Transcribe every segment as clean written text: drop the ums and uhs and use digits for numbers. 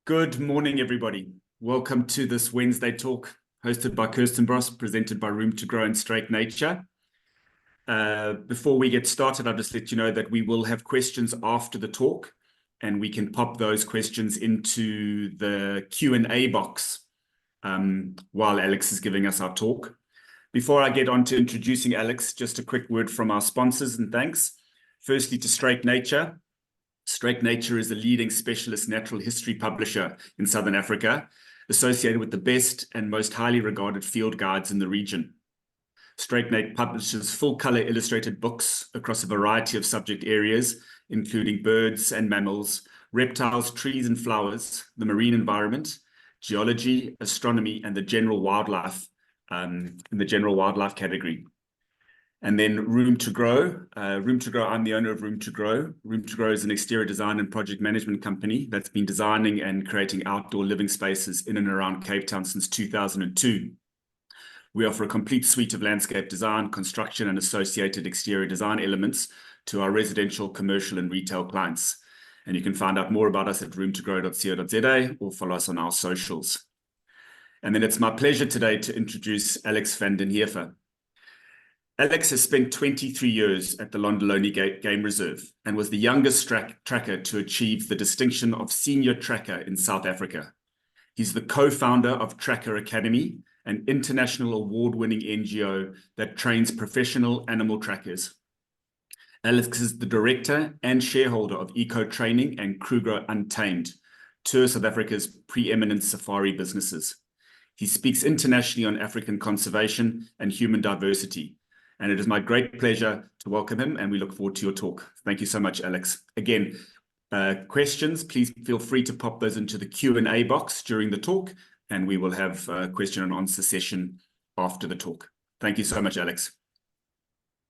Good morning, everybody. Welcome to this Wednesday talk hosted by Kirstenbosch, presented by Room to Grow and Straight Nature. Before we get started, I'll just let you know that we will have questions after the talk, and we can pop those questions into the Q&A box while Alex is giving us our talk. Before I get on to introducing Alex, just a quick word from our sponsors and thanks. Firstly, to Straight Nature. Straight Nature is a leading specialist natural history publisher in Southern Africa, associated with the best and most highly regarded field guides in the region. Straight Nature publishes full-color illustrated books across a variety of subject areas, including birds and mammals, reptiles, trees and flowers, the marine environment, geology, astronomy, and the general wildlife, in the general wildlife category. And then Room to Grow. Room to Grow, I'm the owner of Room to Grow. Room to Grow is an exterior design and project management company that's been designing and creating outdoor living spaces in and around Cape Town since 2002. We offer a complete suite of landscape design, construction, and associated exterior design elements to our residential, commercial, and retail clients. And you can find out more about us at roomtogrow.co.za or follow us on our socials. And then it's my pleasure today to introduce Alex van den Heever. Alex has spent 23 years at the Londoloni Game Reserve and was the youngest tracker to achieve the distinction of senior tracker in South Africa. He's the co-founder of Tracker Academy, an international award-winning NGO that trains professional animal trackers. Alex is the director and shareholder of Eco Training and Kruger Untamed, two of South Africa's preeminent safari businesses. He speaks internationally on African conservation and human diversity. And it is my great pleasure to welcome him, and we look forward to your talk. Thank you so much, Alex. Again, questions, please feel free to pop those into the Q&A box during the talk, and we will have a question and answer session after the talk. Thank you so much, Alex.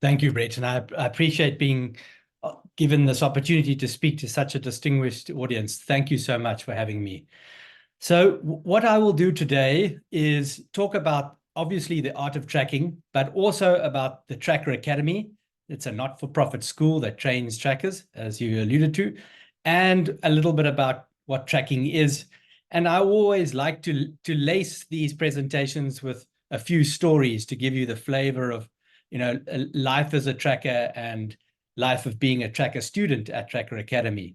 Thank you, Brett, and I appreciate being given this opportunity to speak to such a distinguished audience. Thank you so much for having me. So what I will do today is talk about obviously the art of tracking, but also about the Tracker Academy. It's a not-for-profit school that trains trackers, as you alluded to, and a little bit about what tracking is. And I always like to lace these presentations with a few stories to give you the flavor of, life as a tracker and life of being a tracker student at Tracker Academy.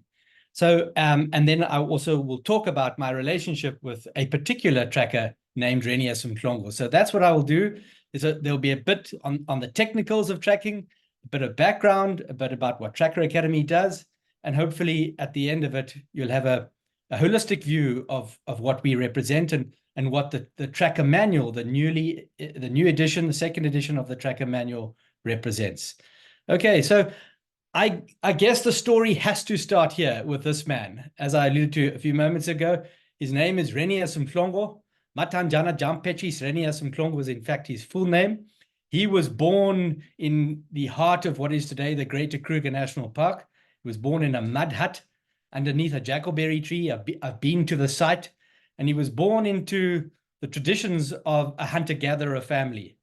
So, and then I also will talk about my relationship with a particular tracker named Enriches. So that's what I will do. There'll be a bit on the technicals of tracking, a bit of background, a bit about what Tracker Academy does, and hopefully at the end of it, you'll have a holistic view of what we represent and what the Tracker Manual, the new edition, the second edition of the Tracker Manual represents. Okay, so I guess the story has to start here with this man. As I alluded to a few moments ago, his name is Enriches. Matanjana Jampetri Enriches was in fact his full name. He was born in the heart of what is today the Greater Kruger National Park. He was born in a mud hut underneath a jackleberry tree. I've been to the site, and he was born into the traditions of a hunter-gatherer family.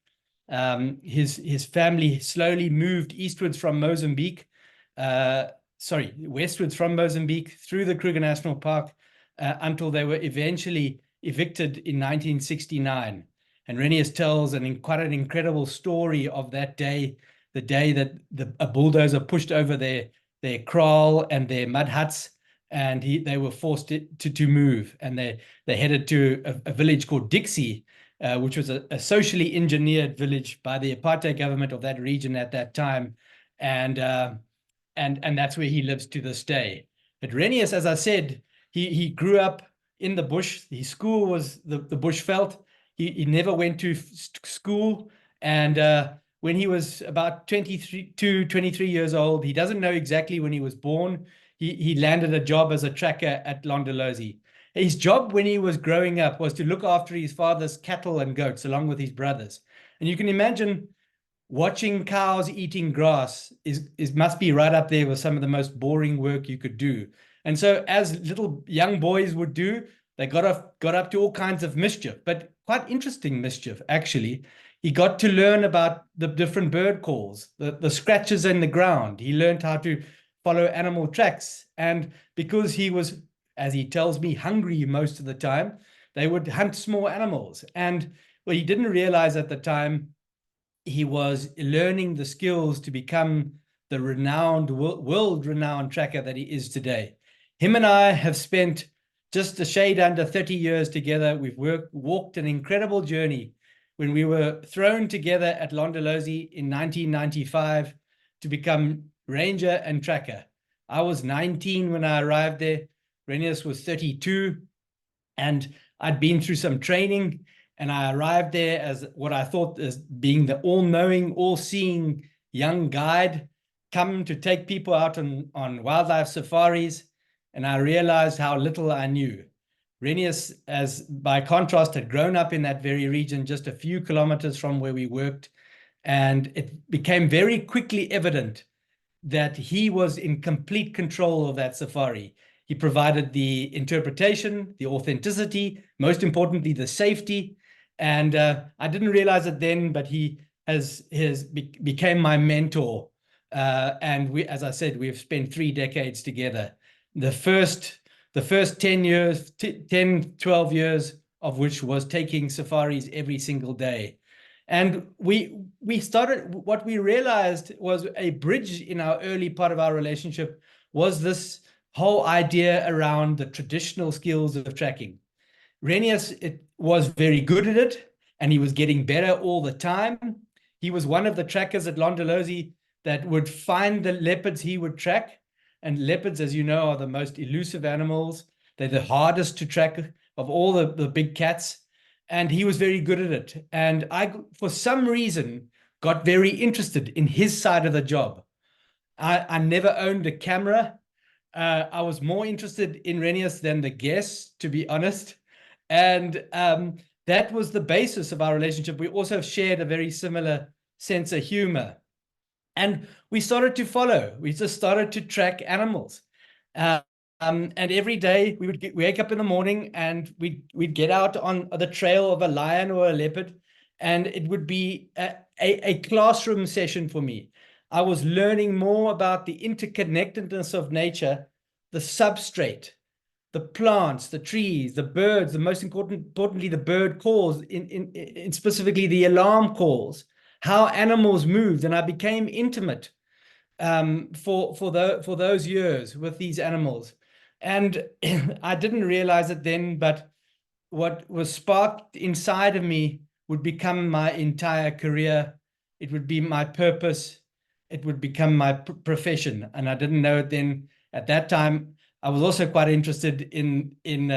His family slowly moved westwards from Mozambique through the Kruger National Park until they were eventually evicted in 1969. And Enriches tells quite an incredible story of that day, the day that a bulldozer pushed over their kraal and their mud huts, and they were forced to move. And they headed to a village called Dixie, which was a socially engineered village by the apartheid government of that region at that time. And that's where he lives to this day. But Enriches, as I said, he grew up in the bush. His school was the bush veld. He never went to school. And when he was about 23 years old, he doesn't know exactly when he was born, he landed a job as a tracker at Londoloni. His job when he was growing up was to look after his father's cattle and goats along with his brothers. And you can imagine watching cows eating grass must be right up there with some of the most boring work you could do. And so, as little young boys would do, they got up to all kinds of mischief, but quite interesting mischief, actually. He got to learn about the different bird calls, the scratches in the ground. He learned how to follow animal tracks. And because he was as he tells me, hungry most of the time. They would hunt small animals. And what he didn't realize at the time, he was learning the skills to become the renowned, world-renowned tracker that he is today. Him and I have spent just a shade under 30 years together. We've walked an incredible journey. When we were thrown together at Londolozi in 1995 to become ranger and tracker. I was 19 when I arrived there. Renius was 32, and I'd been through some training, and I arrived there as what I thought as being the all-knowing, all-seeing young guide, come to take people out on wildlife safaris, and I realized how little I knew. Renius, as by contrast, had grown up in that very region, just a few kilometers from where we worked, and it became very quickly evident that he was in complete control of that safari. He provided the interpretation, the authenticity, most importantly, the safety. And I didn't realize it then, but he became my mentor. And we, as I said, we've spent 3 decades together. The first 10 years, 10, 12 years of which was taking safaris every single day. And we started, what we realized was a bridge in our early part of our relationship was this whole idea around the traditional skills of tracking. Renius was very good at it, and he was getting better all the time. He was one of the trackers at Londolozi that would find the leopards he would track. And leopards, as you know, are the most elusive animals. They're the hardest to track of all the big cats. And he was very good at it. And I, for some reason, got very interested in his side of the job. I never owned a camera. I was more interested in Renius than the guests, to be honest. And that was the basis of our relationship. We also shared a very similar sense of humor. And we started to follow. We just started to track animals. And every day we would wake up in the morning and we'd get out on the trail of a lion or a leopard, and it would be a classroom session for me. I was learning more about the interconnectedness of nature, the substrate, the plants, the trees, the birds, the most importantly, the bird calls, in specifically the alarm calls, how animals moved. And I became intimate for those years with these animals. And I didn't realize it then, but what was sparked inside of me would become my entire career. It would be my purpose. It would become my profession. And I didn't know it then. At that time, I was also quite interested in being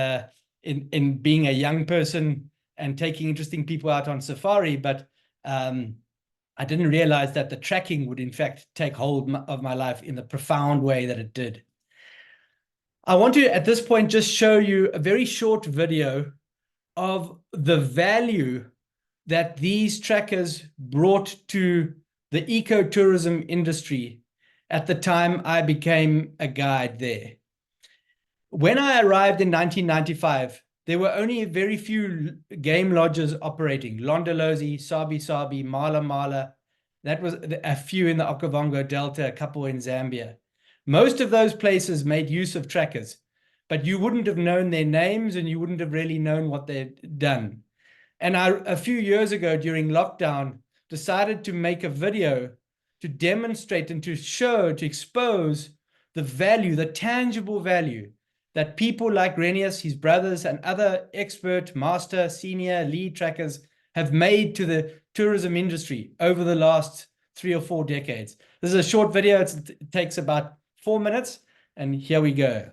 a young person and taking interesting people out on safari, but I didn't realize that the tracking would in fact take hold of my life in the profound way that it did. I want to, at this point, just show you a very short video of the value that these trackers brought to the ecotourism industry at the time I became a guide there. When I arrived in 1995, there were only very few game lodges operating. Londolozi, Sabi Sabi, Mala Mala. That was a few in the Okavango Delta, a couple in Zambia. Most of those places made use of trackers, but you wouldn't have known their names and you wouldn't have really known what they'd done. And I, a few years ago during lockdown, decided to make a video to demonstrate and to show, to expose the value, the tangible value that people like Renius, his brothers, and other expert, master, senior, lead trackers have made to the tourism industry over the last 3 or 4 decades. This is a short video. It takes about 4 minutes, and here we go.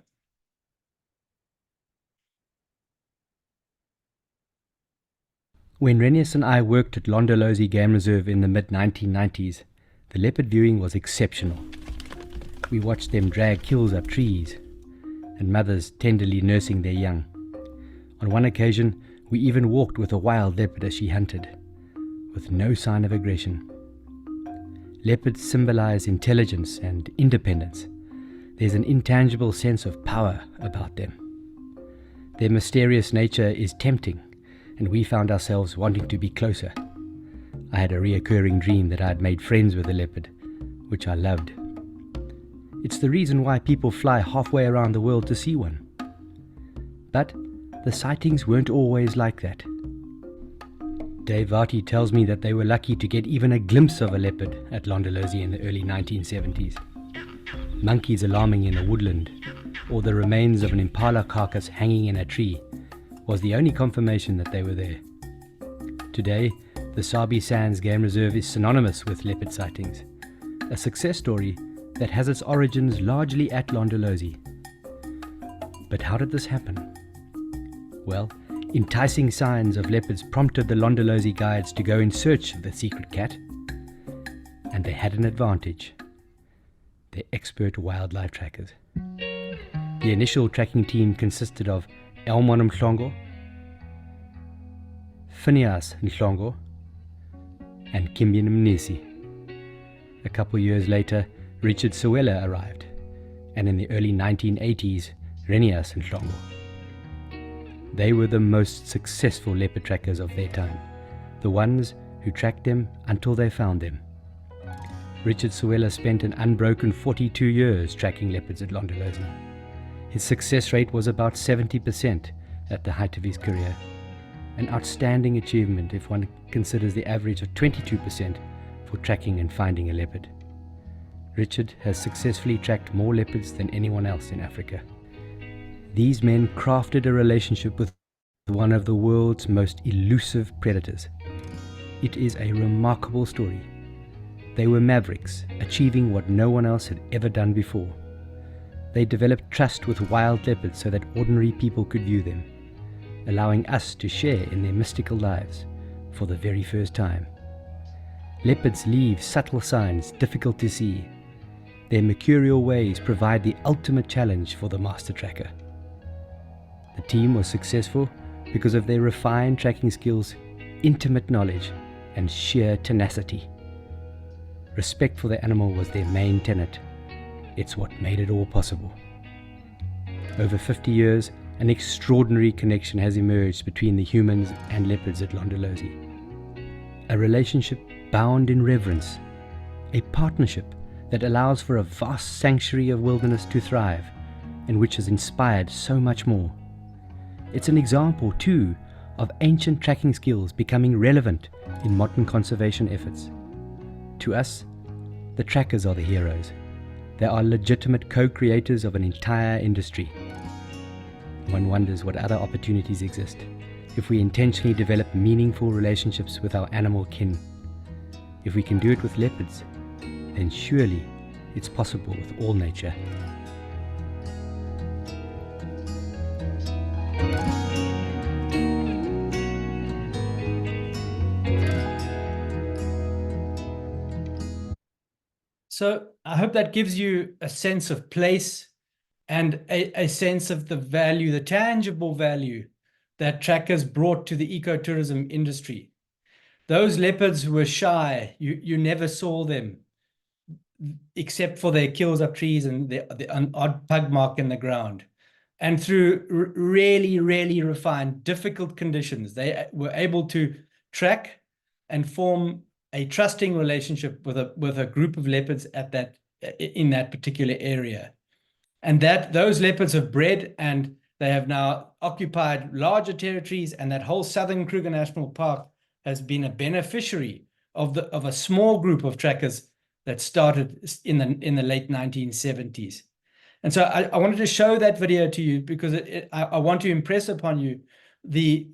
When Renius and I worked at Londolozi Game Reserve in the mid-1990s, the leopard viewing was exceptional. We watched them drag kills up trees, and mothers tenderly nursing their young. On one occasion, we even walked with a wild leopard as she hunted, with no sign of aggression. Leopards symbolize intelligence and independence. There's an intangible sense of power about them. Their mysterious nature is tempting, and we found ourselves wanting to be closer. I had a reoccurring dream that I had made friends with a leopard, which I loved. It's the reason why people fly halfway around the world to see one. But the sightings weren't always like that. Dave Varty tells me that they were lucky to get even a glimpse of a leopard at Londolozi in the early 1970s. Monkeys alarming in a woodland, or the remains of an impala carcass hanging in a tree, was the only confirmation that they were there. Today, the Sabi Sands Game Reserve is synonymous with leopard sightings, a success story that has its origins largely at Londolozi. But how did this happen? Well, enticing signs of leopards prompted the Londolozi guides to go in search of the secret cat, and they had an advantage: their expert wildlife trackers. The initial tracking team consisted of Elmon Mhlongo, Phineas Mhlongo, and Kimbian Mnisi. A couple years later, Richard Sewela arrived, and in the early 1980s, Renias Mhlongo. They were the most successful leopard trackers of their time, the ones who tracked them until they found them. Richard Sewela spent an unbroken 42 years tracking leopards at Londolozi. His success rate was about 70% at the height of his career, an outstanding achievement if one considers the average of 22% for tracking and finding a leopard. Richard has successfully tracked more leopards than anyone else in Africa. These men crafted a relationship with one of the world's most elusive predators. It is a remarkable story. They were mavericks, achieving what no one else had ever done before. They developed trust with wild leopards so that ordinary people could view them, allowing us to share in their mystical lives for the very first time. Leopards leave subtle signs difficult to see. Their mercurial ways provide the ultimate challenge for the master tracker. The team was successful because of their refined tracking skills, intimate knowledge, and sheer tenacity. Respect for the animal was their main tenet. It's what made it all possible. Over 50 years, an extraordinary connection has emerged between the humans and leopards at Londolozi. A relationship bound in reverence, a partnership that allows for a vast sanctuary of wilderness to thrive, and which has inspired so much more. It's an example, too, of ancient tracking skills becoming relevant in modern conservation efforts. To us, the trackers are the heroes. They are legitimate co-creators of an entire industry. One wonders what other opportunities exist if we intentionally develop meaningful relationships with our animal kin. If we can do it with leopards, then surely it's possible with all nature. So I hope that gives you a sense of place and a sense of the value, the tangible value that trackers brought to the ecotourism industry. Those leopards were shy. You never saw them except for their kills up trees and the odd pug mark in the ground. And through really, really refined, difficult conditions, they were able to track and form a trusting relationship with a group of leopards in that particular area. And those leopards have bred, and they have now occupied larger territories, and that whole southern Kruger National Park has been a beneficiary of a small group of trackers that started in the late 1970s. And so I wanted to show that video to you because I want to impress upon you the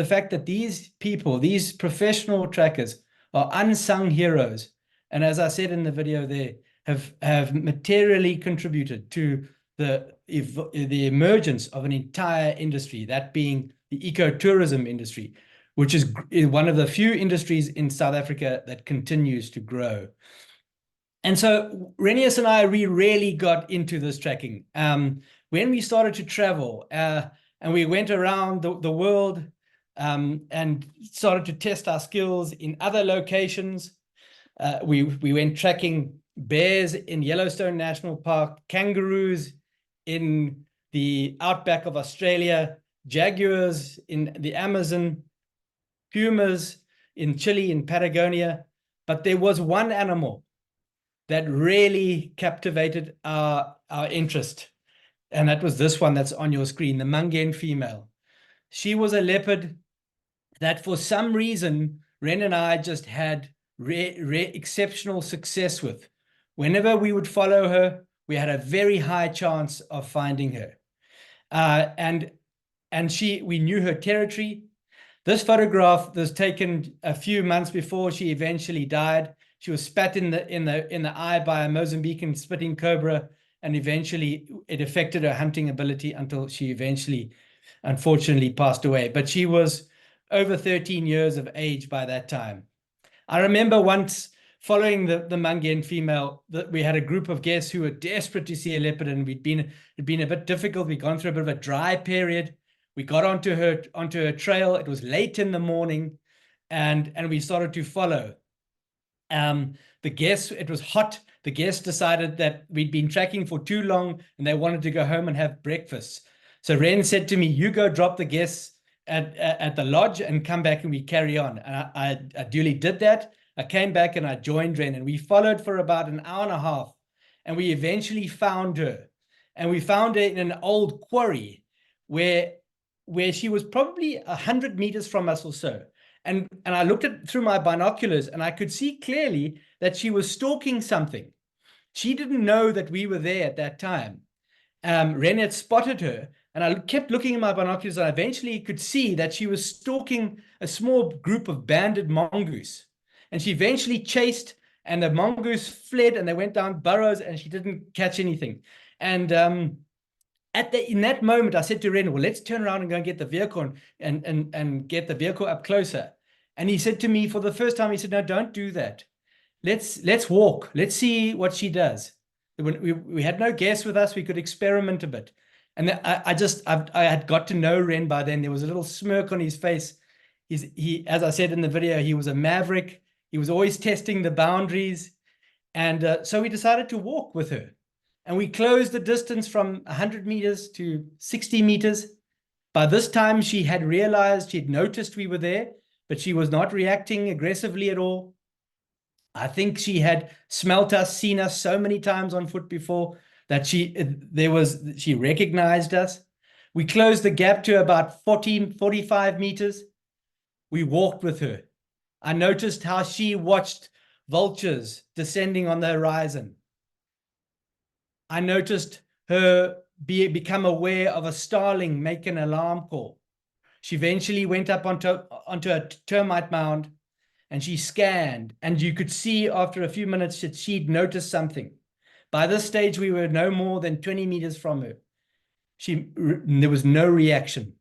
fact that these people, these professional trackers, are unsung heroes. And as I said in the video there, have materially contributed to the emergence of an entire industry, that being the ecotourism industry, which is one of the few industries in South Africa that continues to grow. And so Renius and I, we really got into this tracking. When we started to travel and we went around the world and started to test our skills in other locations, we went tracking bears in Yellowstone National Park, kangaroos in the outback of Australia, jaguars in the Amazon, pumas in Chile, in Patagonia. But there was one animal that really captivated our interest. And that was this one that's on your screen, the Mungen female. She was a leopard that for some reason, Ren and I just had exceptional success with. Whenever we would follow her, we had a very high chance of finding her. And we knew her territory. This photograph was taken a few months before she eventually died. She was spat in the eye by a Mozambican spitting cobra, and eventually it affected her hunting ability until she eventually, unfortunately, passed away. But she was over 13 years of age by that time. I remember once following the Mungen female, that we had a group of guests who were desperate to see a leopard, and it'd been a bit difficult. We'd gone through a bit of a dry period. We got onto her trail. It was late in the morning, and we started to follow. It was hot. The guests decided that we'd been tracking for too long and they wanted to go home and have breakfast. So Ren said to me, "You go drop the guests at the lodge and come back and we carry on." And I duly did that. I came back and I joined Ren, and we followed for about an hour and a half, and we eventually found her. And we found her in an old quarry where she was probably 100 meters from us or so. And I looked through my binoculars, and I could see clearly that she was stalking something. She didn't know that we were there at that time. Ren had spotted her, and I kept looking in my binoculars, and I eventually could see that she was stalking a small group of banded mongoose. And she eventually chased, and the mongoose fled, and they went down burrows, and she didn't catch anything. And in that moment, I said to Ren, "Well, let's turn around and go and get the vehicle and get the vehicle up closer." And he said to me for the first time, he said, "No, don't do that. Let's walk. Let's see what she does." We had no guests with us. We could experiment a bit. And I had got to know Ren by then. There was a little smirk on his face. As I said in the video, he was a maverick. He was always testing the boundaries. And so we decided to walk with her. And we closed the distance from 100 meters to 60 meters. By this time, she had realized, she'd noticed we were there, but she was not reacting aggressively at all. I think she had smelt us, seen us so many times on foot before that she recognized us. We closed the gap to about 45 meters. We walked with her. I noticed how she watched vultures descending on the horizon. I noticed her become aware of a starling make an alarm call. She eventually went up onto a termite mound, and she scanned, and you could see after a few minutes that she'd noticed something. By this stage, we were no more than 20 meters from her. There was no reaction.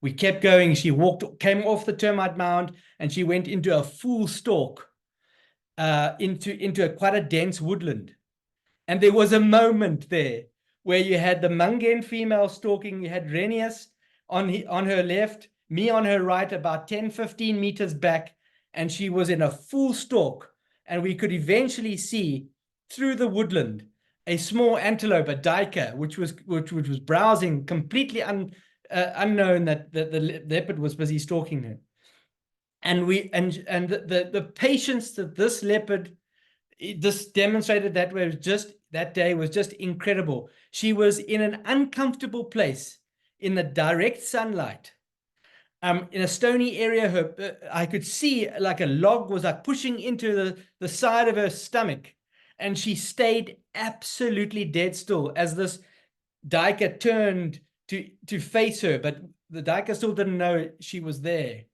We kept going. She came off the termite mound, and she went into a full stalk into quite a dense woodland. And there was a moment there where you had the Mungen female stalking. You had Renius on her left, me on her right, about 10, 15 meters back, and she was in a full stalk. And we could eventually see through the woodland a small antelope, a duiker, which was browsing, completely unknown that the leopard was busy stalking her. And the patience that this leopard, this demonstrated that day was just incredible. She was in an uncomfortable place in the direct sunlight. In a stony area, I could see like a log was like pushing into the side of her stomach, and she stayed absolutely dead still as this duiker turned to face her, but the duiker still didn't know she was there.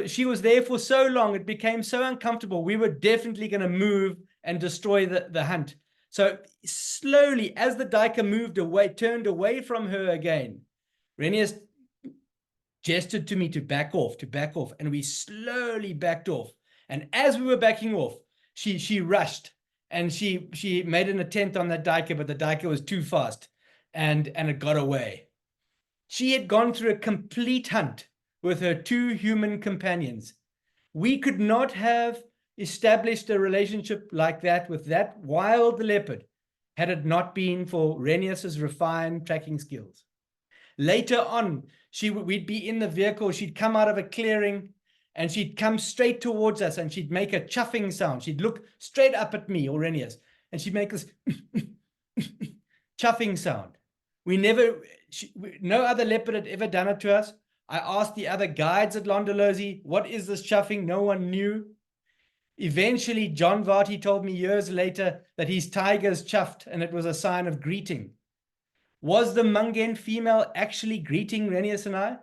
She was there for so long, it became so uncomfortable. We were definitely going to move and destroy the hunt. So slowly, as the duiker moved away, turned away from her again, Renius gestured to me to back off, and we slowly backed off. And as we were backing off, she rushed, and she made an attempt on that duiker, but the duiker was too fast, and it got away. She had gone through a complete hunt with her two human companions. We could not have established a relationship like that with that wild leopard had it not been for Renius's refined tracking skills. Later on, we'd be in the vehicle, she'd come out of a clearing, and she'd come straight towards us, and she'd make a chuffing sound. She'd look straight up at me, or Renius, and she'd make this chuffing sound. No other leopard had ever done it to us. I asked the other guides at Londolozi, what is this chuffing? No one knew. Eventually, John Varty told me years later that his tigers chuffed and it was a sign of greeting. Was the Mungen female actually greeting Renius and I?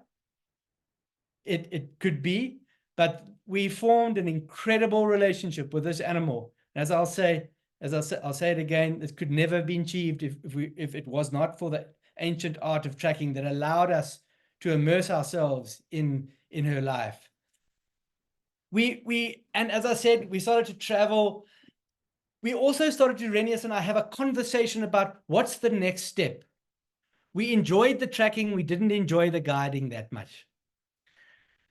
It could be, but we formed an incredible relationship with this animal. As I'll say it again, this could never have been achieved if it was not for the ancient art of tracking that allowed us to immerse ourselves in her life. And as I said, we started to travel. We also started to, Renius and I, have a conversation about what's the next step. We enjoyed the tracking. We didn't enjoy the guiding that much.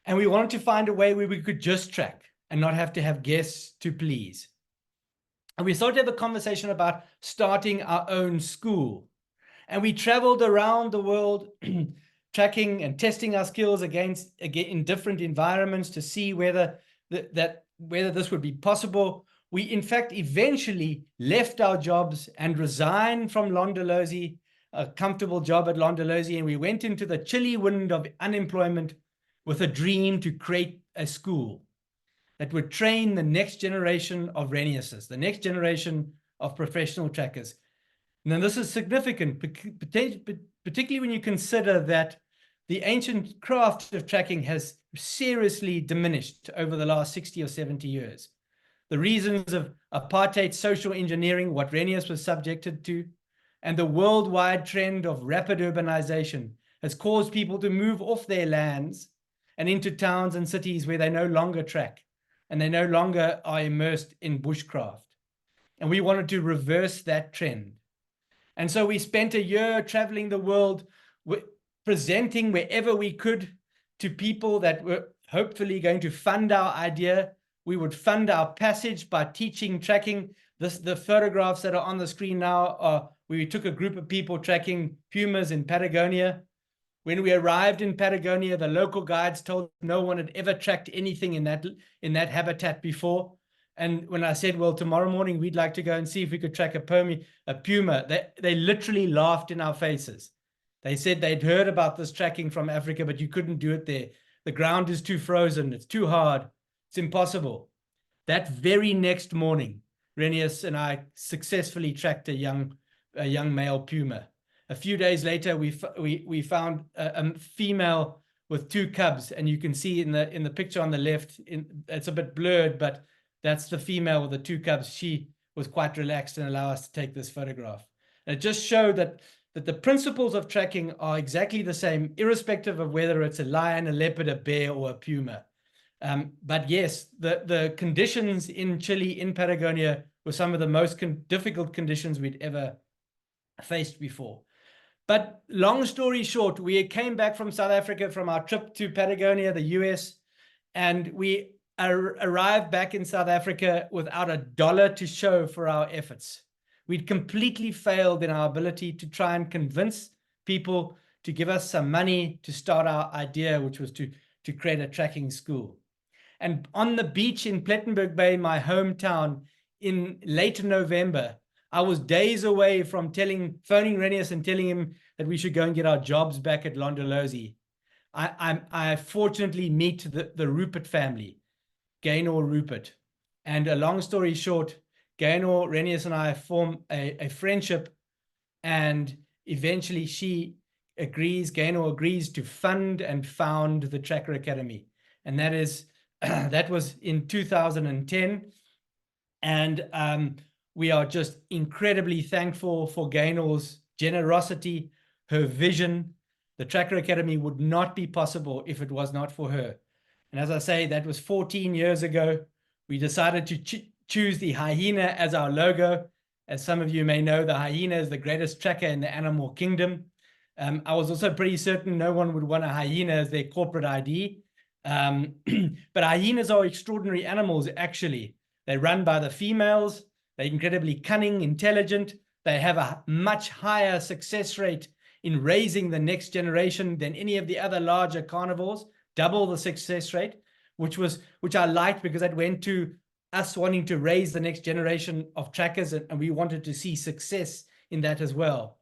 And we wanted to find a way where we could just track and not have to have guests to please. And we started to have a conversation about starting our own school. And we traveled around the world tracking and testing our skills in different environments to see whether this would be possible. We, in fact, eventually left our jobs and resigned from Londolozi, a comfortable job at Londolozi, and we went into the chilly wind of unemployment with a dream to create a school that would train the next generation of Reniuses, the next generation of professional trackers. Now, this is significant, particularly when you consider that the ancient craft of tracking has seriously diminished over the last 60 or 70 years. The reasons of apartheid social engineering, what Renius was subjected to, and the worldwide trend of rapid urbanization has caused people to move off their lands and into towns and cities where they no longer track and they no longer are immersed in bushcraft. And we wanted to reverse that trend. And so we spent a year traveling the world, presenting wherever we could to people that were hopefully going to fund our idea. We would fund our passage by teaching tracking. The photographs that are on the screen now are we took a group of people tracking pumas in Patagonia. When we arrived in Patagonia, the local guides told no one had ever tracked anything in that habitat before. And when I said, well, tomorrow morning we'd like to go and see if we could track a puma, they literally laughed in our faces. They said they'd heard about this tracking from Africa, but you couldn't do it there. The ground is too frozen. It's too hard. It's impossible. That very next morning, Renius and I successfully tracked a young male puma. A few days later, we found a female with 2 cubs, and you can see in the picture on the left, it's a bit blurred, but that's the female with the 2 cubs. She was quite relaxed and allowed us to take this photograph. And it just showed that the principles of tracking are exactly the same, irrespective of whether it's a lion, a leopard, a bear, or a puma. But yes, the conditions in Chile, in Patagonia, were some of the most difficult conditions we'd ever faced before. But long story short, we came back from South Africa from our trip to Patagonia, the US, and we arrived back in South Africa without $1 to show for our efforts. We'd completely failed in our ability to try and convince people to give us some money to start our idea, which was to create a tracking school. And on the beach in Plettenberg Bay, my hometown, in late November, I was days away from phoning Renius and telling him that we should go and get our jobs back at Londolozi. I fortunately meet the Rupert family, Gaynor Rupert. And a long story short, Gaynor, Renius and I form a friendship, and eventually Gaynor agrees to fund and found the Tracker Academy. And that was in 2010. And we are just incredibly thankful for Gaynor's generosity, her vision. The Tracker Academy would not be possible if it was not for her. And as I say, that was 14 years ago. We decided to choose the hyena as our logo. As some of you may know, the hyena is the greatest tracker in the animal kingdom. I was also pretty certain no one would want a hyena as their corporate ID. But hyenas are extraordinary animals, actually. They're run by the females. They're incredibly cunning, intelligent. They have a much higher success rate in raising the next generation than any of the other larger carnivores, double the success rate, which I liked because that went to us wanting to raise the next generation of trackers, and we wanted to see success in that as well.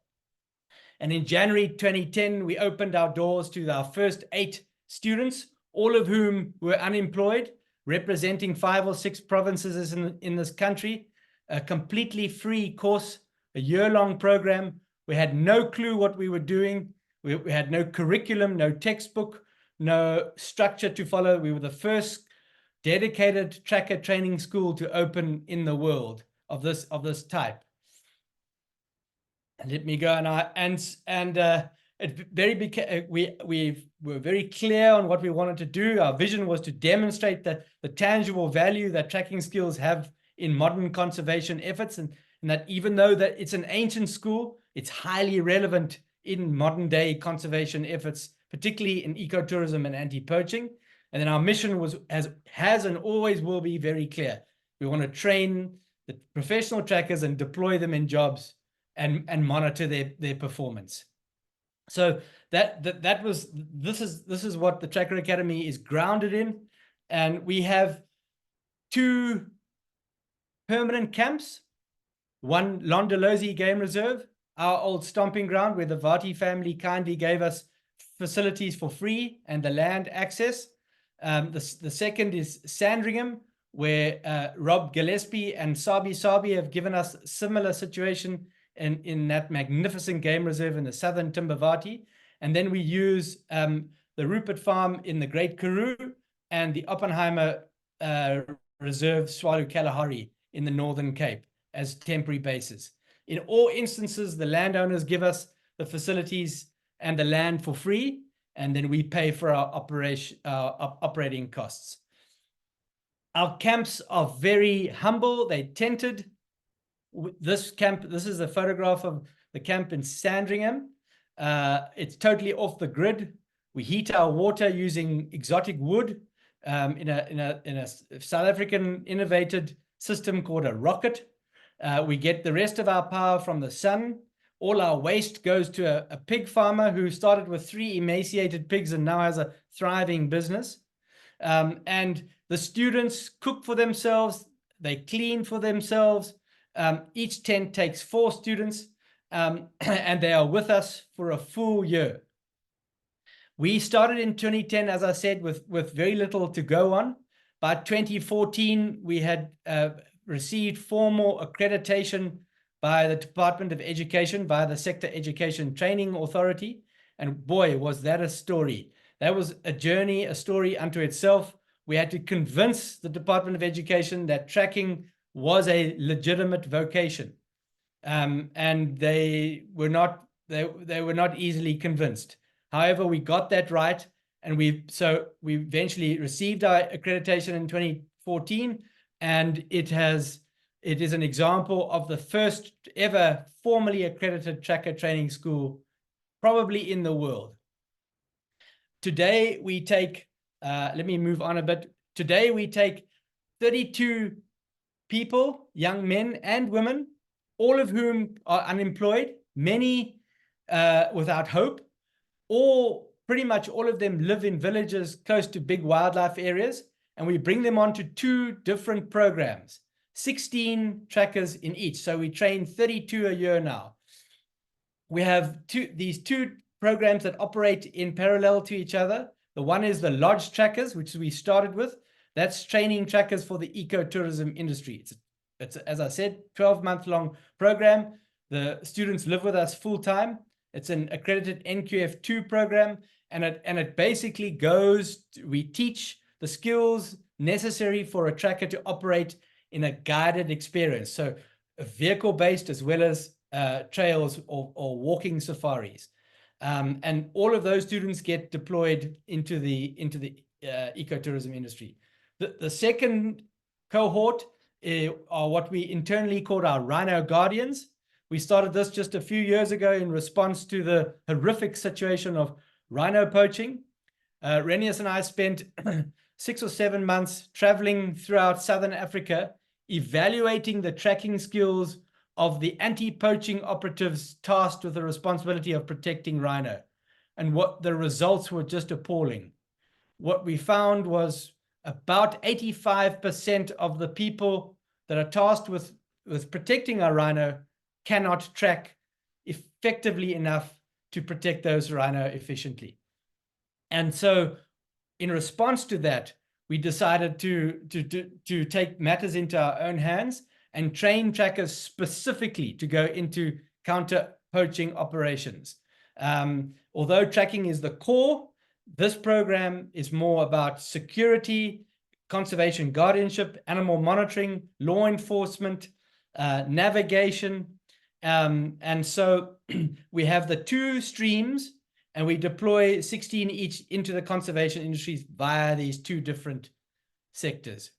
And in January 2010, we opened our doors to our first 8 students, all of whom were unemployed, representing 5 or 6 provinces in this country. A completely free course, a year-long program. We had no clue what we were doing. We had no curriculum, no textbook, no structure to follow. We were the first dedicated tracker training school to open in the world of this type. And let me go we were very clear on what we wanted to do. Our vision was to demonstrate the tangible value that tracking skills have in modern conservation efforts, and that even though that it's an ancient school, it's highly relevant in modern day conservation efforts, particularly in ecotourism and anti-poaching. And then our mission has and always will be very clear. We want to train the professional trackers and deploy them in jobs and monitor their performance. So this is what the Tracker Academy is grounded in. And we have 2 permanent camps, one Londolozi Game Reserve, our old stomping ground where the Vati family kindly gave us facilities for free and the land access. The second is Sandringham, where Rob Gillespie and Sabi have given us a similar situation in that magnificent game reserve in the southern Timbavati. And then we use the Rupert Farm in the Great Karoo and the Oppenheimer Reserve Swalu Kalahari in the Northern Cape as temporary bases. In all instances, the landowners give us the facilities and the land for free, and then we pay for our operating costs. Our camps are very humble. They're tented. This is a photograph of the camp in Sandringham. It's totally off the grid. We heat our water using exotic wood in a South African innovated system called a rocket. We get the rest of our power from the sun. All our waste goes to a pig farmer who started with 3 emaciated pigs and now has a thriving business. And the students cook for themselves. They clean for themselves. Each tent takes 4 students, and they are with us for a full year. We started in 2010, as I said, with very little to go on. By 2014, we had received formal accreditation by the Department of Education, via the Sector Education Training Authority. And boy, was that a story. That was a journey, a story unto itself. We had to convince the Department of Education that tracking was a legitimate vocation. And they were not easily convinced. However, we got that right, and we eventually received our accreditation in 2014, and it is an example of the first ever formally accredited tracker training school, probably in the world. Today we take, let me move on a bit. Today we take 32 people, young men and women, all of whom are unemployed, many without hope, or pretty much all of them live in villages close to big wildlife areas, and we bring them onto 2 different programs, 16 trackers in each. So we train 32 a year now. We have these two programs that operate in parallel to each other. The one is the lodge trackers, which we started with. That's training trackers for the ecotourism industry. It's as I said, 12-month-long program. The students live with us full-time. It's an accredited NQF2 program, and it basically goes, we teach the skills necessary for a tracker to operate in a guided experience. So vehicle-based as well as trails or walking safaris. And all of those students get deployed into the ecotourism industry. The second cohort are what we internally called our Rhino Guardians. We started this just a few years ago in response to the horrific situation of rhino poaching. Renius and I spent 6 or 7 months traveling throughout Southern Africa, evaluating the tracking skills of the anti-poaching operatives tasked with the responsibility of protecting rhino. And what the results were just appalling. What we found was about 85% of the people that are tasked with protecting our rhino cannot track effectively enough to protect those rhino efficiently. And so in response to that, we decided to take matters into our own hands and train trackers specifically to go into counter poaching operations. Although tracking is the core, this program is more about security, conservation guardianship, animal monitoring, law enforcement, navigation. And so we have the two streams, and we deploy 16 each into the conservation industries via these two different sectors.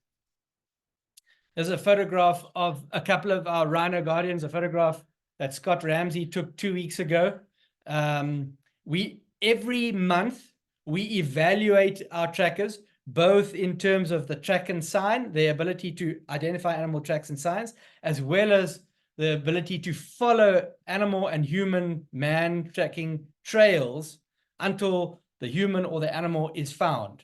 There's a photograph of a couple of our rhino guardians, a photograph that Scott Ramsey took 2 weeks ago. Every month, we evaluate our trackers, both in terms of the track and sign, the ability to identify animal tracks and signs, as well as the ability to follow animal and human man tracking trails until the human or the animal is found.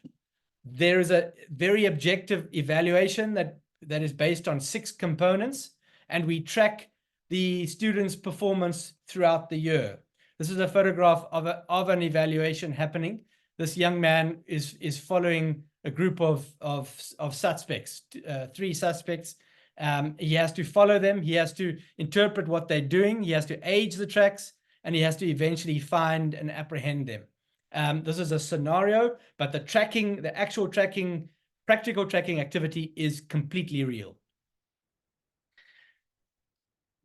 There is a very objective evaluation that is based on 6 components, and we track the students' performance throughout the year. This is a photograph of an evaluation happening. This young man is following a group of suspects, 3 suspects. He has to follow them. He has to interpret what they're doing. He has to age the tracks, and he has to eventually find and apprehend them. This is a scenario, but the tracking, the actual tracking, practical tracking activity is completely real.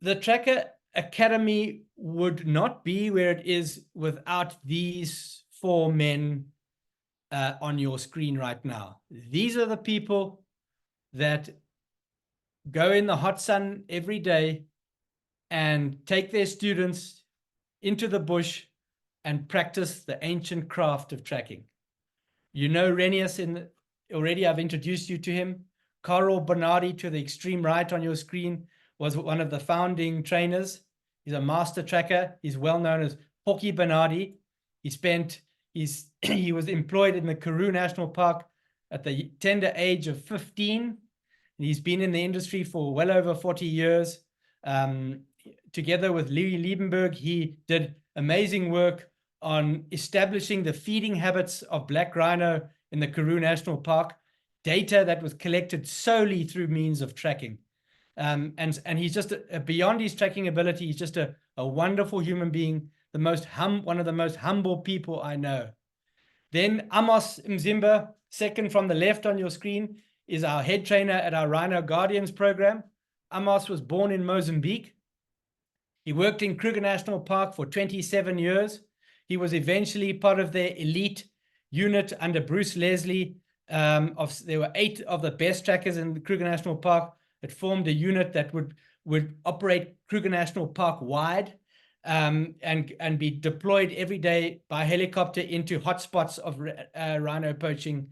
The Tracker Academy would not be where it is without these 4 men on your screen right now. These are the people that go in the hot sun every day and take their students into the bush and practice the ancient craft of tracking. You know Renius already. I've introduced you to him. Carl Bernardi, to the extreme right on your screen, was one of the founding trainers. He's a master tracker. He's well known as Porky Bernardi. He was employed in the Karoo National Park at the tender age of 15. He's been in the industry for well over 40 years. Together with Louis Liebenberg, he did amazing work on establishing the feeding habits of black rhino in the Karoo National Park, data that was collected solely through means of tracking. And he's just, beyond his tracking ability, he's just a wonderful human being, one of the most humble people I know. Then Amos Mzimba, second from the left on your screen, is our head trainer at our Rhino Guardians program. Amos was born in Mozambique. He worked in Kruger National Park for 27 years. He was eventually part of their elite unit under Bruce Leslie. There were 8 of the best trackers in the Kruger National Park that formed a unit that would operate Kruger National Park wide and be deployed every day by helicopter into hotspots of rhino poaching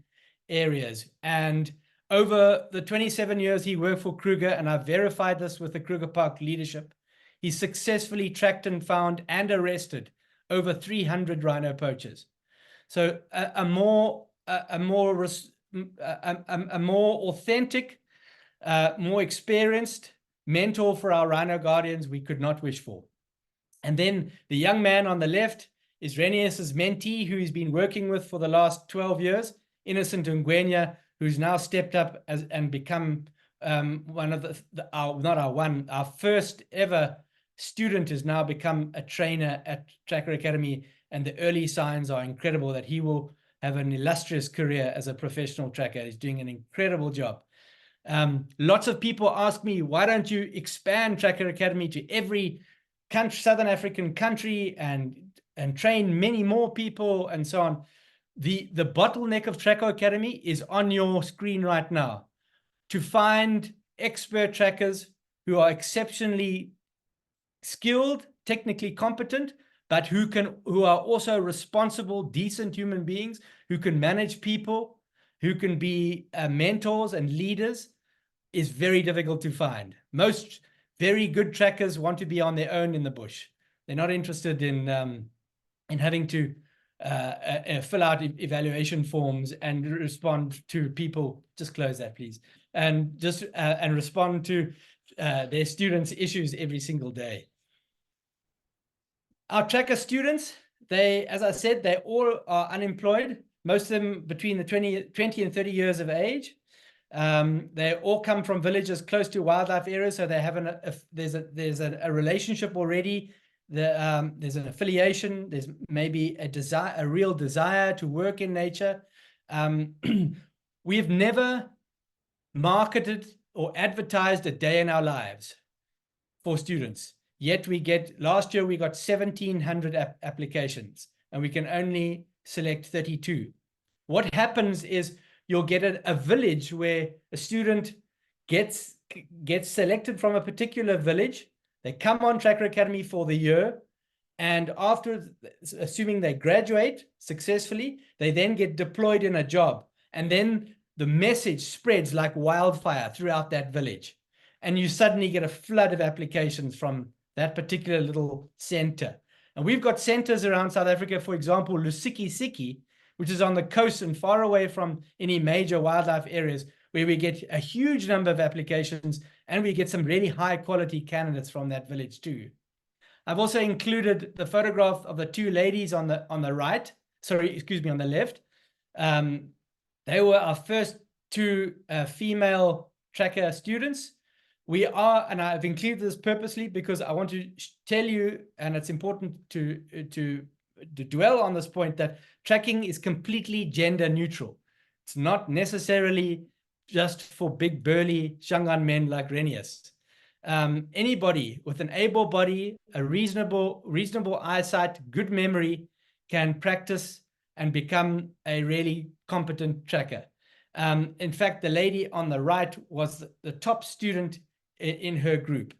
areas. And over the 27 years he worked for Kruger, and I've verified this with the Kruger Park leadership, he successfully tracked and found and arrested over 300 rhino poachers. So a more authentic, more experienced mentor for our Rhino Guardians we could not wish for. And then the young man on the left is Renius's mentee, who he's been working with for the last 12 years, Innocent Ngwenya, who's now stepped up and become one of our first ever student has now become a trainer at Tracker Academy, and the early signs are incredible that he will have an illustrious career as a professional tracker. He's doing an incredible job. Lots of people ask me, why don't you expand Tracker Academy to every Southern African country and train many more people and so on? The bottleneck of Tracker Academy is on your screen right now. To find expert trackers who are exceptionally skilled, technically competent, but who are also responsible, decent human beings, who can manage people, who can be mentors and leaders, is very difficult to find. Most very good trackers want to be on their own in the bush. They're not interested in having to fill out evaluation forms and respond to people. Just close that, please. And just and respond to their students' issues every single day. Our tracker students, as I said, they all are unemployed, most of them between the 20 and 30 years of age. They all come from villages close to wildlife areas, so they have there's a relationship already. There's an affiliation. There's maybe a real desire to work in nature. We've never marketed or advertised a day in our lives for students. Yet last year we got 1,700 applications, and we can only select 32. What happens is you'll get a village where a student gets selected from a particular village. They come on Tracker Academy for the year, and after, assuming they graduate successfully, they then get deployed in a job, and then the message spreads like wildfire throughout that village, and you suddenly get a flood of applications from that particular little center. And we've got centers around South Africa, for example, Lusikisiki, which is on the coast and far away from any major wildlife areas, where we get a huge number of applications, and we get some really high quality candidates from that village too. I've also included the photograph of the two ladies on the right, sorry, excuse me, on the left. They were our first two female tracker students. We are, and I've included this purposely because I want to tell you, and it's important to dwell on this point, that tracking is completely gender neutral. It's not necessarily just for big burly Shangaan men like Renius. Anybody with an able body, a reasonable eyesight, good memory can practice and become a really competent tracker. In fact, the lady on the right was the top student in her group.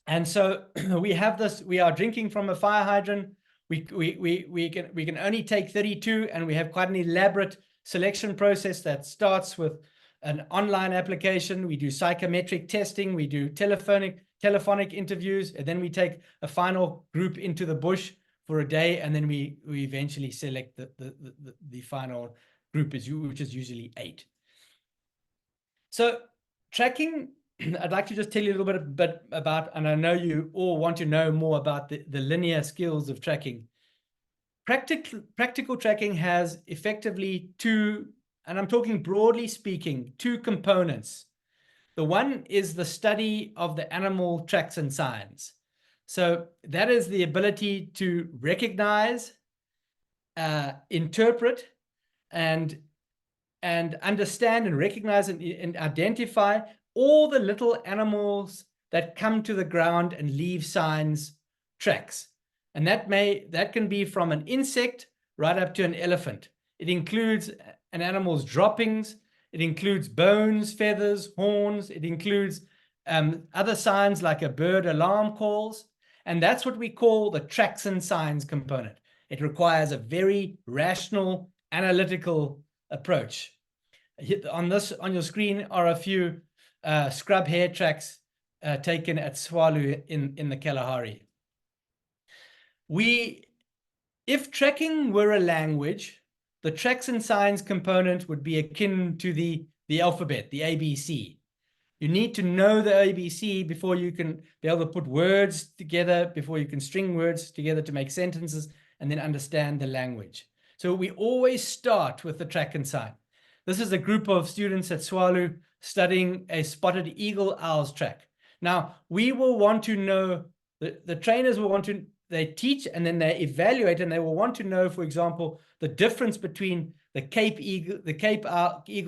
And so we have this, we are drinking from a fire hydrant. We can only take 32, and we have quite an elaborate selection process that starts with an online application. We do psychometric testing, we do telephonic interviews, and then we take a final group into the bush for a day, and then we eventually select the final group, which is usually 8. So tracking, I'd like to just tell you a little bit about, and I know you all want to know more about the linear skills of tracking. Practical tracking has effectively two, and I'm talking broadly speaking, two components. The one is the study of the animal tracks and signs. So that is the ability to recognize, interpret, and understand and recognize and identify all the little animals that come to the ground and leave signs, tracks. And that can be from an insect right up to an elephant. It includes an animal's droppings. It includes bones, feathers, horns. It includes other signs like a bird alarm calls. And that's what we call the tracks and signs component. It requires a very rational, analytical approach. On your screen are a few scrub hare tracks taken at Swalu in the Kalahari. If tracking were a language, the tracks and signs component would be akin to the alphabet, the ABC. You need to know the ABC before you can be able to put words together, before you can string words together to make sentences, and then understand the language. So we always start with the track and sign. This is a group of students at Swalu studying a spotted eagle owl's track. Now, we will want to know, the trainers will want to, they teach and then they evaluate, and they will want to know, for example, the difference between the Cape eagle